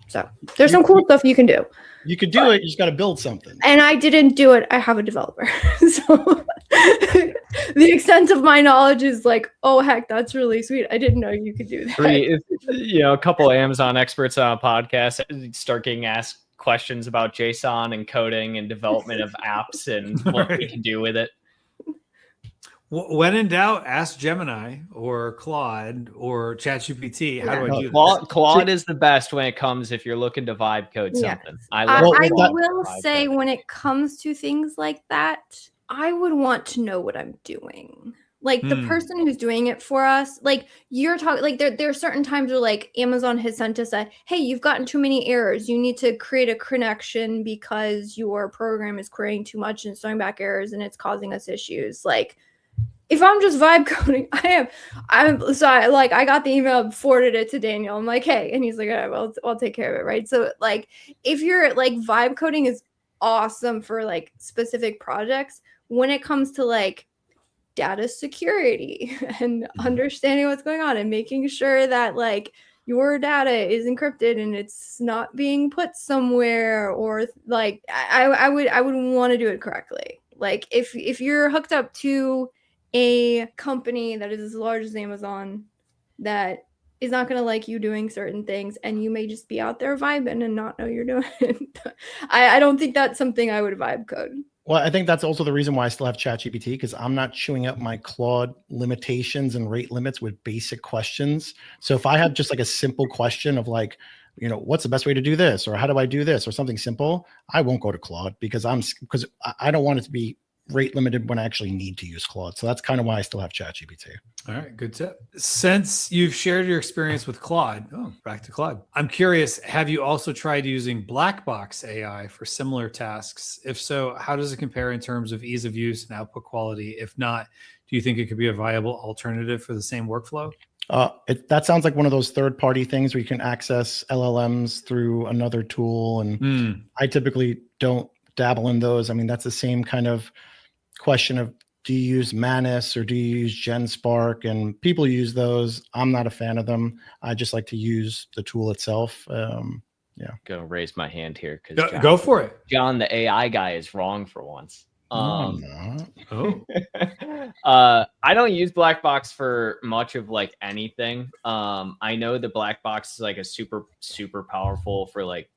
So there's some cool stuff you can do. You could do it. You just got to build something. And I didn't do it. I have a developer. So the extent of my knowledge is like, oh, heck, that's really sweet. I didn't know you could do that. A couple of Amazon experts on a podcast start getting asked questions about JSON and coding and development of apps and what we can do with it. When in doubt, ask Gemini or Claude or ChatGPT. How do I do this? Claude is the best when it comes if you're looking to vibe code something. I will say when it comes to things like that, I would want to know what I'm doing. Like the person who's doing it for us, like you're talking, like there are certain times where like Amazon has sent us hey, you've gotten too many errors. You need to create a connection because your program is querying too much and throwing back errors and it's causing us issues. Like, if I'm just vibe coding, I got the email, forwarded it to Daniel. I'm like, hey, and he's like, all right, well, I'll take care of it, right? So like, if you're like vibe coding is awesome for like specific projects, when it comes to like data security and understanding what's going on and making sure that like your data is encrypted and it's not being put somewhere, or like I would want to do it correctly. Like if you're hooked up to a company that is as large as Amazon that is not going to like you doing certain things, and you may just be out there vibing and not know you're doing it. I don't think that's something I would vibe code. Well, I think that's also the reason why I still have ChatGPT, because I'm not chewing up my Claude limitations and rate limits with basic questions. So if I have just like a simple question of like, what's the best way to do this, or how do I do this, or something simple, I won't go to Claude because I don't want it to be rate limited when I actually need to use Claude. So that's kind of why I still have ChatGPT. All right, good tip. Since you've shared your experience with Claude, back to Claude. I'm curious, have you also tried using Black Box AI for similar tasks? If so, how does it compare in terms of ease of use and output quality? If not, do you think it could be a viable alternative for the same workflow? That sounds like one of those third-party things where you can access LLMs through another tool. And I typically don't dabble in those. I mean, that's the same kind of question of, do you use Manus or do you use GenSpark? And people use those. I'm not a fan of them. I just like to use the tool itself. Gonna raise my hand here because go for it. John, the AI guy, is wrong for once. No, I'm not. I don't use Black Box for much of like anything. I know the Black Box is like a super powerful for like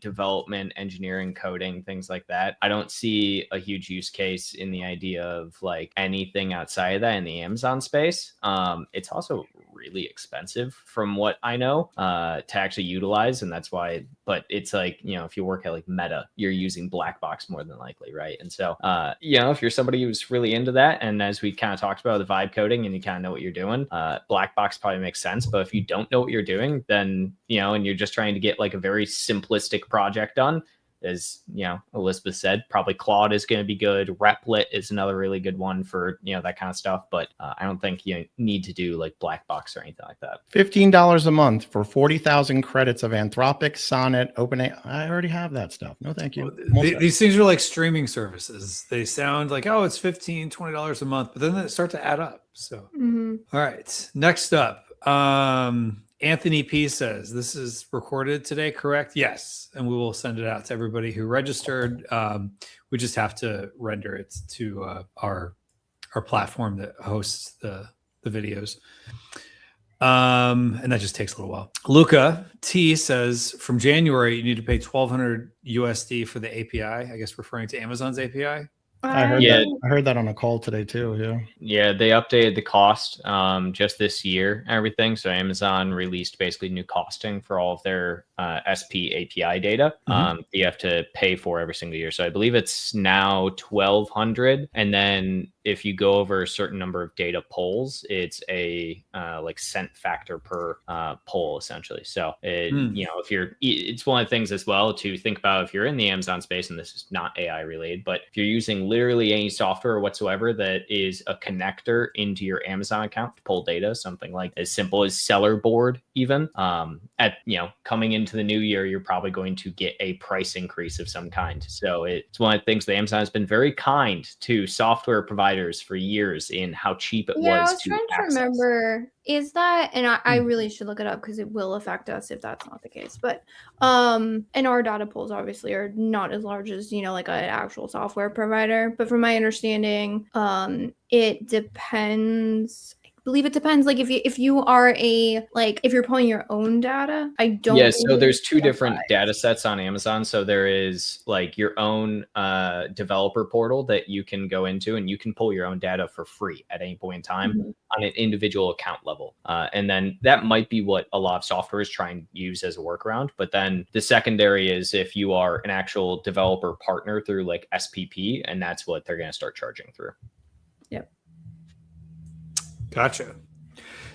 development, engineering, coding, things like that. I don't see a huge use case in the idea of like anything outside of that in the Amazon space. It's also really expensive from what I know to actually utilize, and that's why. But it's like, if you work at like Meta, you're using Black Box more than likely, right? And so if you're somebody who's really into that, and as we kind of talked about the vibe coding, and you kind of know what you're doing, Black Box probably makes sense. But if you don't know what you're doing, then and you're just trying to get like a very simplistic project done, as Elizabeth said, probably Claude is going to be good. Replit is another really good one for that kind of stuff. But I don't think you need to do like Black Box or anything like that. $15 a month for 40,000 credits of Anthropic, Sonnet, OpenAI. I already have that stuff. No, thank you. These things are like streaming services. They sound like, oh, it's $15, $20 a month, but then they start to add up. So, All right, next up. Anthony P says, this is recorded today, correct? Yes. And we will send it out to everybody who registered. We just have to render it to our platform that hosts the videos. And that just takes a little while. Luca T says, from January, you need to pay $1,200 USD for the API, I guess referring to Amazon's API. I heard that on a call today too. Yeah, they updated the cost just this year and everything. So Amazon released basically new costing for all of their SP API data. You have to pay for every single year. So I believe it's now $1,200, and then if you go over a certain number of data polls, it's a like cent factor per poll essentially. So if you're, it's one of the things as well to think about if you're in the Amazon space, and this is not AI related, but if you're using literally any software whatsoever that is a connector into your Amazon account to pull data, something like as simple as Seller Board, even coming into the new year, you're probably going to get a price increase of some kind. So it's one of the things that Amazon has been very kind to software providers for years in how cheap it was. I was trying to remember, is that, and I really should look it up because it will affect us if that's not the case. But and our data pools obviously are not as large as like an actual software provider. But from my understanding, it depends. I believe it depends. Like if you are if you're pulling your own data, I don't. Yeah, so there's two different data sets on Amazon. So there is like your own developer portal that you can go into, and you can pull your own data for free at any point in time on an individual account level. And then that might be what a lot of software is trying to use as a workaround. But then the secondary is if you are an actual developer partner through like SPP, and that's what they're going to start charging through. Yep. Gotcha.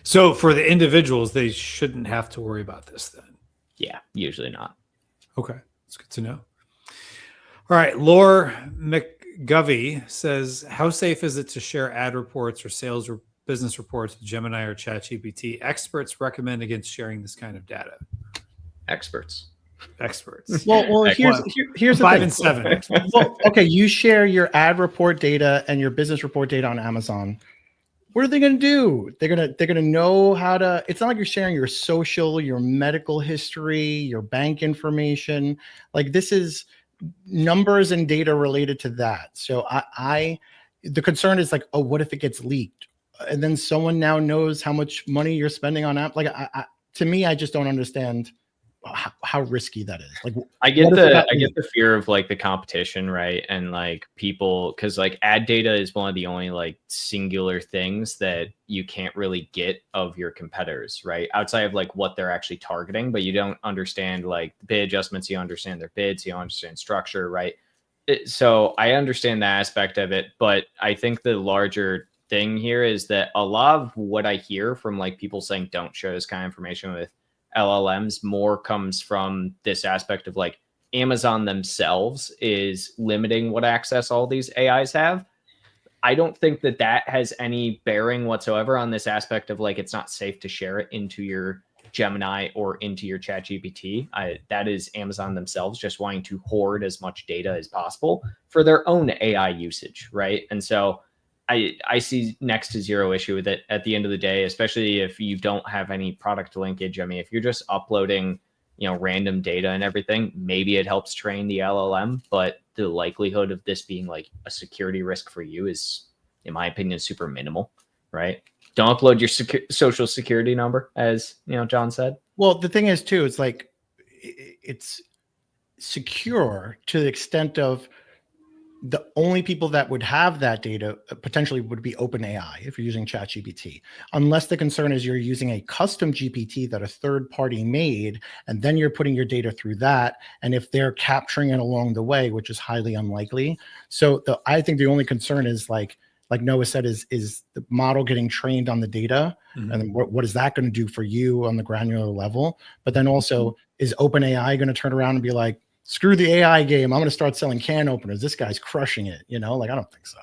So for the individuals, they shouldn't have to worry about this then. Yeah, usually not. Okay, that's good to know. All right, Laura McGovey says, how safe is it to share ad reports or sales or business reports with Gemini or ChatGPT? Experts recommend against sharing this kind of data. Experts. Well, here's the 5 thing. and 7. Well, okay, you share your ad report data and your business report data on Amazon. what are they going to do? They're going to know how to, it's not like you're sharing your social, your medical history, your bank information. Like this is numbers and data related to that. So the concern is like, oh, what if it gets leaked? And then someone now knows how much money you're spending on app. Like to me, I just don't understand how risky that is. Like I get the fear of like the competition, right? And like people, because like ad data is one of the only like singular things that you can't really get of your competitors, right? Outside of like what they're actually targeting, but you don't understand like bid adjustments, you don't understand their bids, you don't understand structure, right? So I understand the aspect of it, but I think the larger thing here is that a lot of what I hear from like people saying don't share this kind of information with LLMs more comes from this aspect of like Amazon themselves is limiting what access all these AIs have. I don't think that that has any bearing whatsoever on this aspect of like it's not safe to share it into your Gemini or into your ChatGPT. That is Amazon themselves just wanting to hoard as much data as possible for their own AI usage, right? And so I see next to zero issue with it at the end of the day, especially if you don't have any product linkage. I mean, if you're just uploading, random data and everything, maybe it helps train the LLM, but the likelihood of this being like a security risk for you is, in my opinion, super minimal, right? Don't upload your social security number, as John said. Well, the thing is too, it's like it's secure to the extent of the only people that would have that data potentially would be OpenAI if you're using ChatGPT, unless the concern is you're using a custom GPT that a third party made, and then you're putting your data through that. And if they're capturing it along the way, which is highly unlikely. So I think the only concern is like Noah said, is the model getting trained on the data, and what is that going to do for you on the granular level? But then also, is OpenAI going to turn around and be like, screw the AI game, I'm going to start selling can openers, this guy's crushing it, like I don't think so.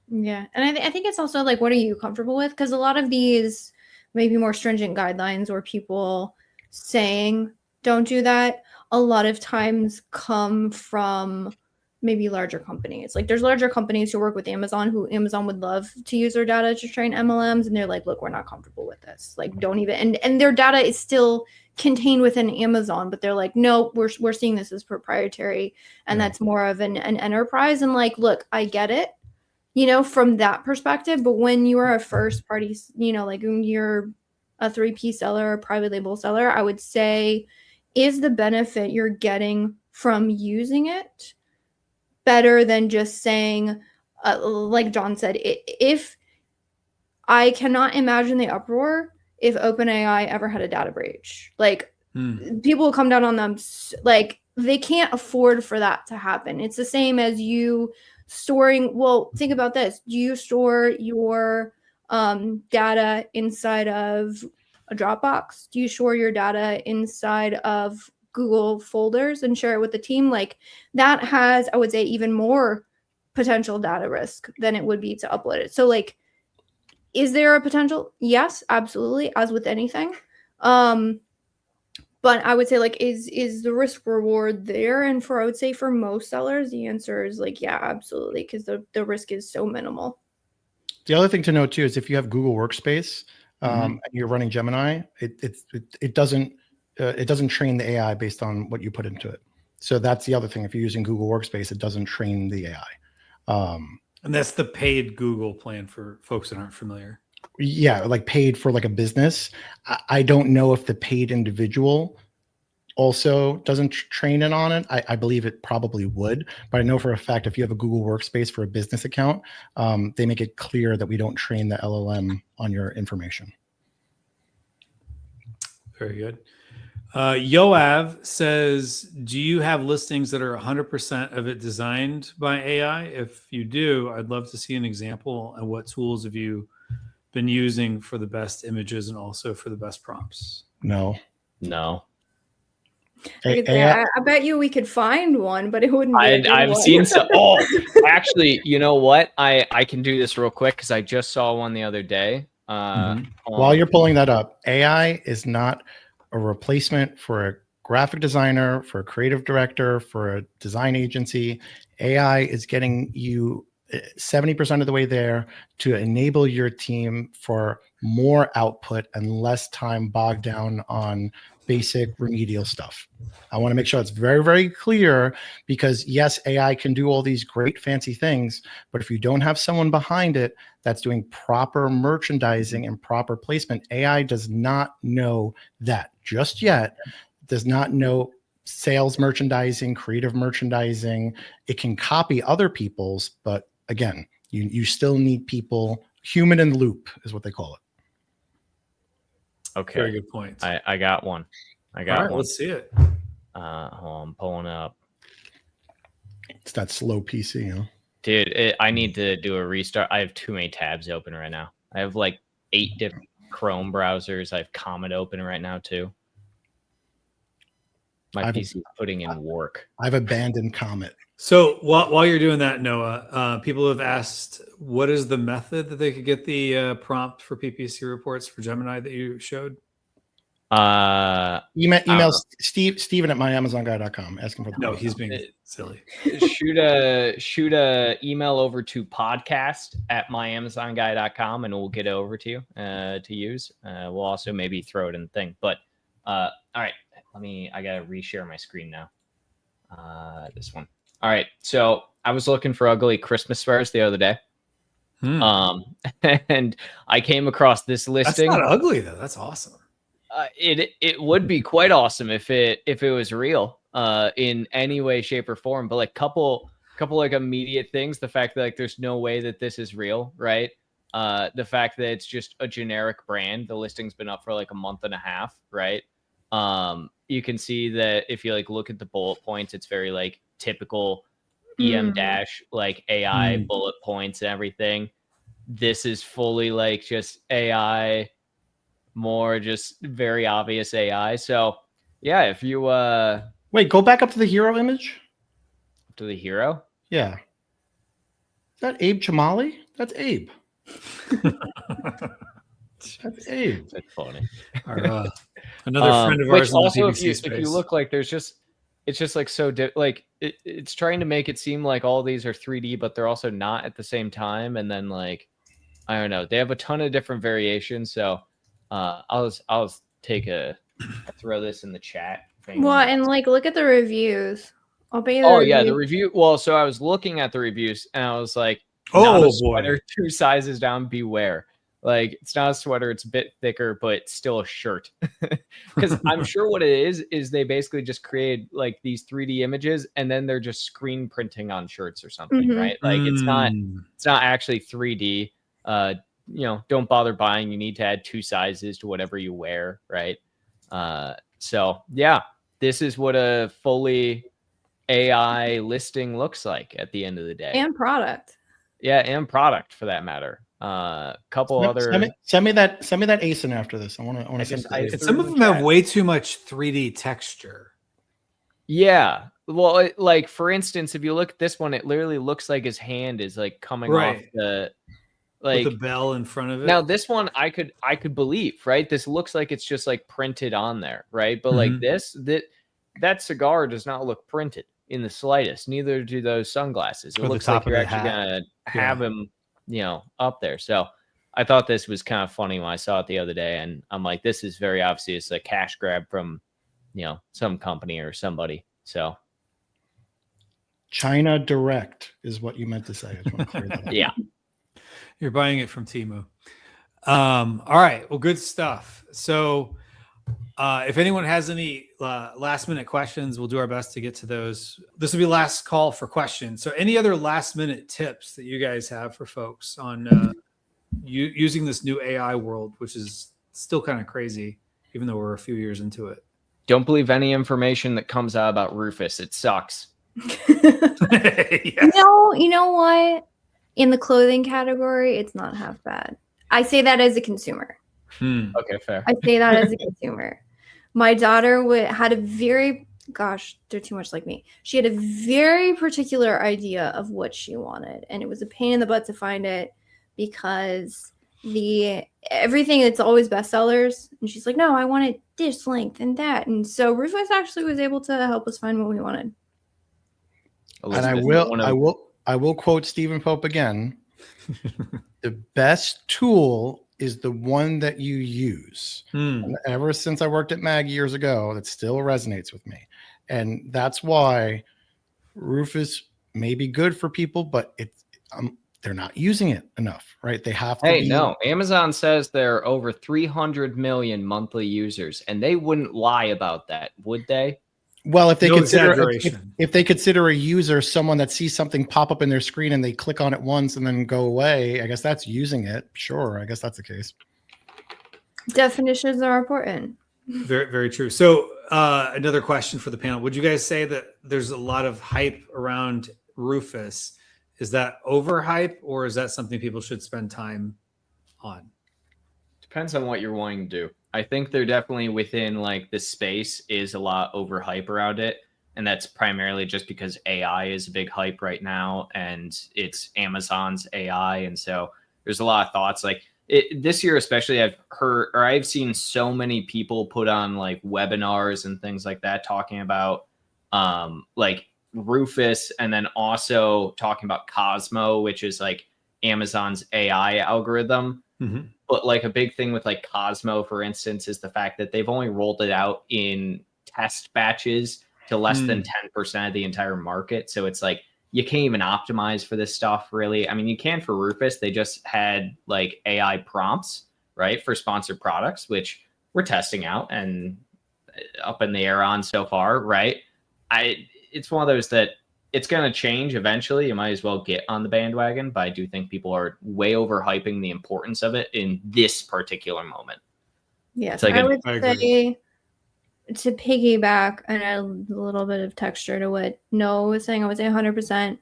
Yeah, and I think it's also like, what are you comfortable with? Because a lot of these maybe more stringent guidelines or people saying don't do that a lot of times come from maybe larger companies. Like there's larger companies who work with Amazon who Amazon would love to use their data to train MLMs, and they're like, look, we're not comfortable with this. Like don't even, and their data is still contained within Amazon, but they're like, no, we're seeing this as proprietary, and that's more of an enterprise. And like, look, I get it, from that perspective, but when you are a first party, like when you're a 3P seller or private label seller, I would say, is the benefit you're getting from using it better than just saying, like John said, if I cannot imagine the uproar if OpenAI ever had a data breach. Like people will come down on them, like they can't afford for that to happen. It's the same as you storing, well, think about this. Do you store your data inside of a Dropbox? Do you store your data inside of Google folders and share it with the team? Like that has, I would say, even more potential data risk than it would be to upload it. So like, is there a potential? Yes, absolutely, as with anything. But I would say like, is the risk reward there? And I would say for most sellers, the answer is like, yeah, absolutely, because the risk is so minimal. The other thing to note too is if you have Google Workspace and you're running Gemini, it doesn't train the AI based on what you put into it. So that's the other thing. If you're using Google Workspace, it doesn't train the AI. And that's the paid Google plan for folks that aren't familiar. Yeah, like paid for like a business. I don't know if the paid individual also doesn't train it on it. I believe it probably would, but I know for a fact if you have a Google Workspace for a business account, they make it clear that we don't train the LLM on your information. Very good. Yoav says, do you have listings that are 100% of it designed by AI? If you do, I'd love to see an example. And what tools have you been using for the best images and also for the best prompts? No. I bet you we could find one, but it wouldn't be I've seen some. Actually, you know what? I can do this real quick because I just saw one the other day. While you're pulling that up, AI is not a replacement for a graphic designer, for a creative director, for a design agency. AI is getting you 70% of the way there to enable your team for more output and less time bogged down on basic remedial stuff. I want to make sure it's very, very clear, because yes, AI can do all these great fancy things, but if you don't have someone behind it that's doing proper merchandising and proper placement, AI does not know that just yet, does not know sales merchandising, creative merchandising. It can copy other people's, but again, you still need people. Human in the loop is what they call it. Okay. Very good point. I got one. I got All right, one. let's see it. Hold on, I'm pulling up. It's that slow PC, huh? Dude, I need to do a restart. I have too many tabs open right now. I have like 8 different Chrome browsers. I have Comet open right now too. My PC is putting in work. I've abandoned Comet. So while you're doing that, Noah, people have asked, what is the method that they could get the prompt for PPC reports for Gemini that you showed? Email Steven at myamazonguy.com asking for the No, prompt. he's being silly. shoot a email over to podcast@myamazonguy.com and we'll get it over to you to use. We'll also maybe throw it in the thing. But all right, I gotta reshare my screen now. This one. All right, so I was looking for ugly Christmas sweaters the other day. And I came across this listing. That's not ugly though. That's awesome. It would be quite awesome if it was real in any way, shape, or form. But like couple like immediate things. The fact that like there's no way that this is real, right? The fact that it's just a generic brand. The listing's been up for like a month and a half, right? You can see that if you like look at the bullet points, it's very like typical EM dash like AI bullet points and everything. This is fully like just AI, more just very obvious AI. So yeah, if you wait, go back up to the hero image. To the hero. Yeah. Is that Abe Chamali? That's Abe. That's Abe. That's funny. Another friend of ours in the PPC space. If you look, like it's just like so like it's trying to make it seem like all these are 3D, but they're also not at the same time. And then like I don't know, they have a ton of different variations. So I'll throw this in the chat. Well, and like look at the reviews. I'll be the review. Well, so I was looking at the reviews and I was like, not a sweater, 2 sizes down, beware. Like it's not a sweater, it's a bit thicker, but still a shirt. Because I'm sure what it is they basically just create like these 3D images and then they're just screen printing on shirts or something, right? Like it's not actually 3D. Don't bother buying. You need to add 2 sizes to whatever you wear, right? So yeah, this is what a fully AI listing looks like at the end of the day. And product. Yeah, and product for that matter. Couple other. Send me that ASIN after this. I want to. Some of them have way too much 3D texture. Yeah. Well, like for instance, if you look at this one, it literally looks like his hand is like coming off the. Like with the bell in front of it. Now this one I could believe, right? This looks like it's just like printed on there, right? But like that cigar does not look printed in the slightest. Neither do those sunglasses. It looks like you're actually gonna have him, up there. So I thought this was kind of funny when I saw it the other day, and I'm like, this is very obviously it's a cash grab from, some company or somebody. So China Direct is what you meant to say. I just want to clear that up. Yeah. You're buying it from Temu. All right. Well, good stuff. So if anyone has any last minute questions, we'll do our best to get to those. This will be last call for questions. So any other last minute tips that you guys have for folks on using this new AI world, which is still kind of crazy, even though we're a few years into it? Don't believe any information that comes out about Rufus. It sucks. Yes. You know what? In the clothing category, it's not half bad. I say that as a consumer. Okay, fair. I say that as a consumer. My daughter had a very, they're too much like me. She had a very particular idea of what she wanted. And it was a pain in the butt to find it because everything, it's always bestsellers. And she's like, no, I wanted this length and that. And so Rufus actually was able to help us find what we wanted. And I will I will quote Stephen Pope again. The best tool is the one that you use. And ever since I worked at MAG years ago, that still resonates with me. And that's why Rufus may be good for people, but they're not using it enough, right? They have to be. No, Amazon says there are over 300 million monthly users, and they wouldn't lie about that, would they? Well, if they No consider exaggeration. if they consider a user someone that sees something pop up in their screen and they click on it once and then go away, I guess that's using it. Sure, I guess that's the case. Definitions are important. Very, very true. So another question for the panel. Would you guys say that there's a lot of hype around Rufus? Is that overhype, or is that something people should spend time on? Depends on what you're wanting to do. I think they're definitely within like the space is a lot overhype around it. And that's primarily just because AI is a big hype right now, and it's Amazon's AI. And so there's a lot of thoughts like this year, especially I've seen so many people put on like webinars and things like that, talking about like Rufus, and then also talking about Cosmo, which is like Amazon's AI algorithm. Mm-hmm. But like a big thing with like Cosmo, for instance, is the fact that they've only rolled it out in test batches to less than 10% of the entire market. So it's like you can't even optimize for this stuff, really. I mean, you can for Rufus. They just had like AI prompts, right, for sponsored products, which we're testing out and up in the air on so far, right? It's one of those that it's going to change eventually. You might as well get on the bandwagon, but I do think people are way overhyping the importance of it in this particular moment. Yes, like I would I say to piggyback and add a little bit of texture to what Noah was saying, I would say 100%.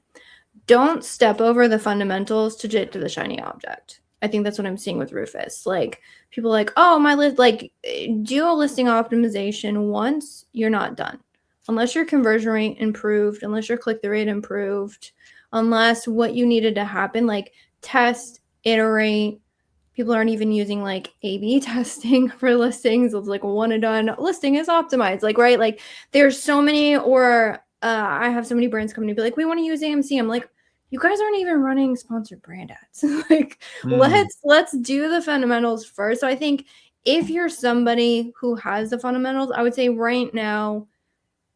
Don't step over the fundamentals to get to the shiny object. I think that's what I'm seeing with Rufus. Like people are like, oh, my list, like do a listing optimization once, you're not done. Unless your conversion rate improved, unless your click-through rate improved, unless what you needed to happen, like test, iterate. People aren't even using like A/B testing for listings. It's like a one and done listing is optimized. Like, right? Like there's so many, or I have so many brands coming to be like, we want to use AMC. I'm like, you guys aren't even running sponsored brand ads. Like, let's do the fundamentals first. So I think if you're somebody who has the fundamentals, I would say right now,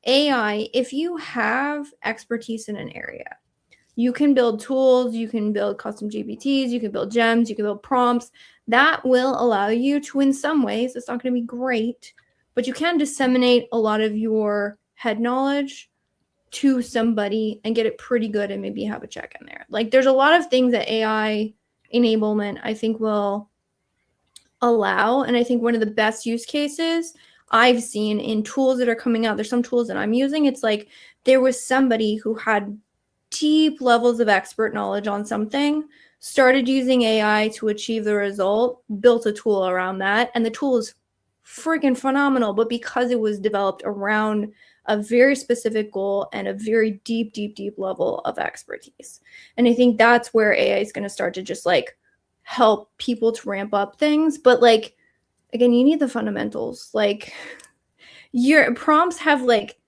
AI, if you have expertise in an area, you can build tools, you can build custom GPTs, you can build gems, you can build prompts that will allow you to, in some ways, it's not going to be great, but you can disseminate a lot of your head knowledge to somebody and get it pretty good and maybe have a check in there. Like there's a lot of things that AI enablement I think will allow. And I think one of the best use cases I've seen in tools that are coming out, there's some tools that I'm using. It's like there was somebody who had deep levels of expert knowledge on something, started using AI to achieve the result, built a tool around that. And the tool is freaking phenomenal. But because it was developed around a very specific goal and a very deep, deep, deep level of expertise. And I think that's where AI is going to start to just like help people to ramp up things. But like, again, you need the fundamentals. Like your prompts have like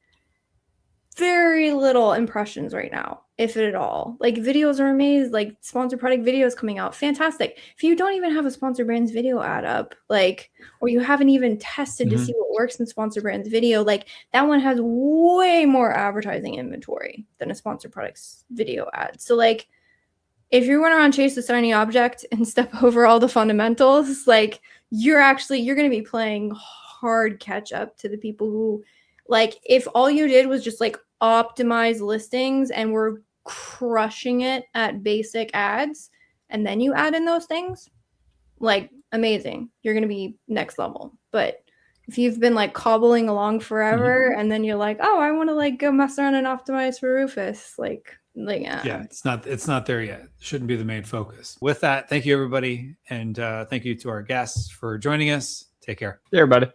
very little impressions right now, if at all. Like videos are amazing, like sponsored product videos coming out, fantastic. If you don't even have a sponsored brands video ad up, like, or you haven't even tested to see what works in sponsored brands video, like that one has way more advertising inventory than a sponsored products video ad. So like, if you're running around chase the shiny object and step over all the fundamentals, like you're going to be playing hard catch up to the people who, like, if all you did was just like optimize listings and were crushing it at basic ads, and then you add in those things, like amazing, you're going to be next level. But if you've been like cobbling along forever and then you're like, oh, I want to like go mess around and optimize for Rufus, like yeah, it's not there yet. Shouldn't be the main focus. With that, thank you everybody, and thank you to our guests for joining us. Take care. Hey, everybody.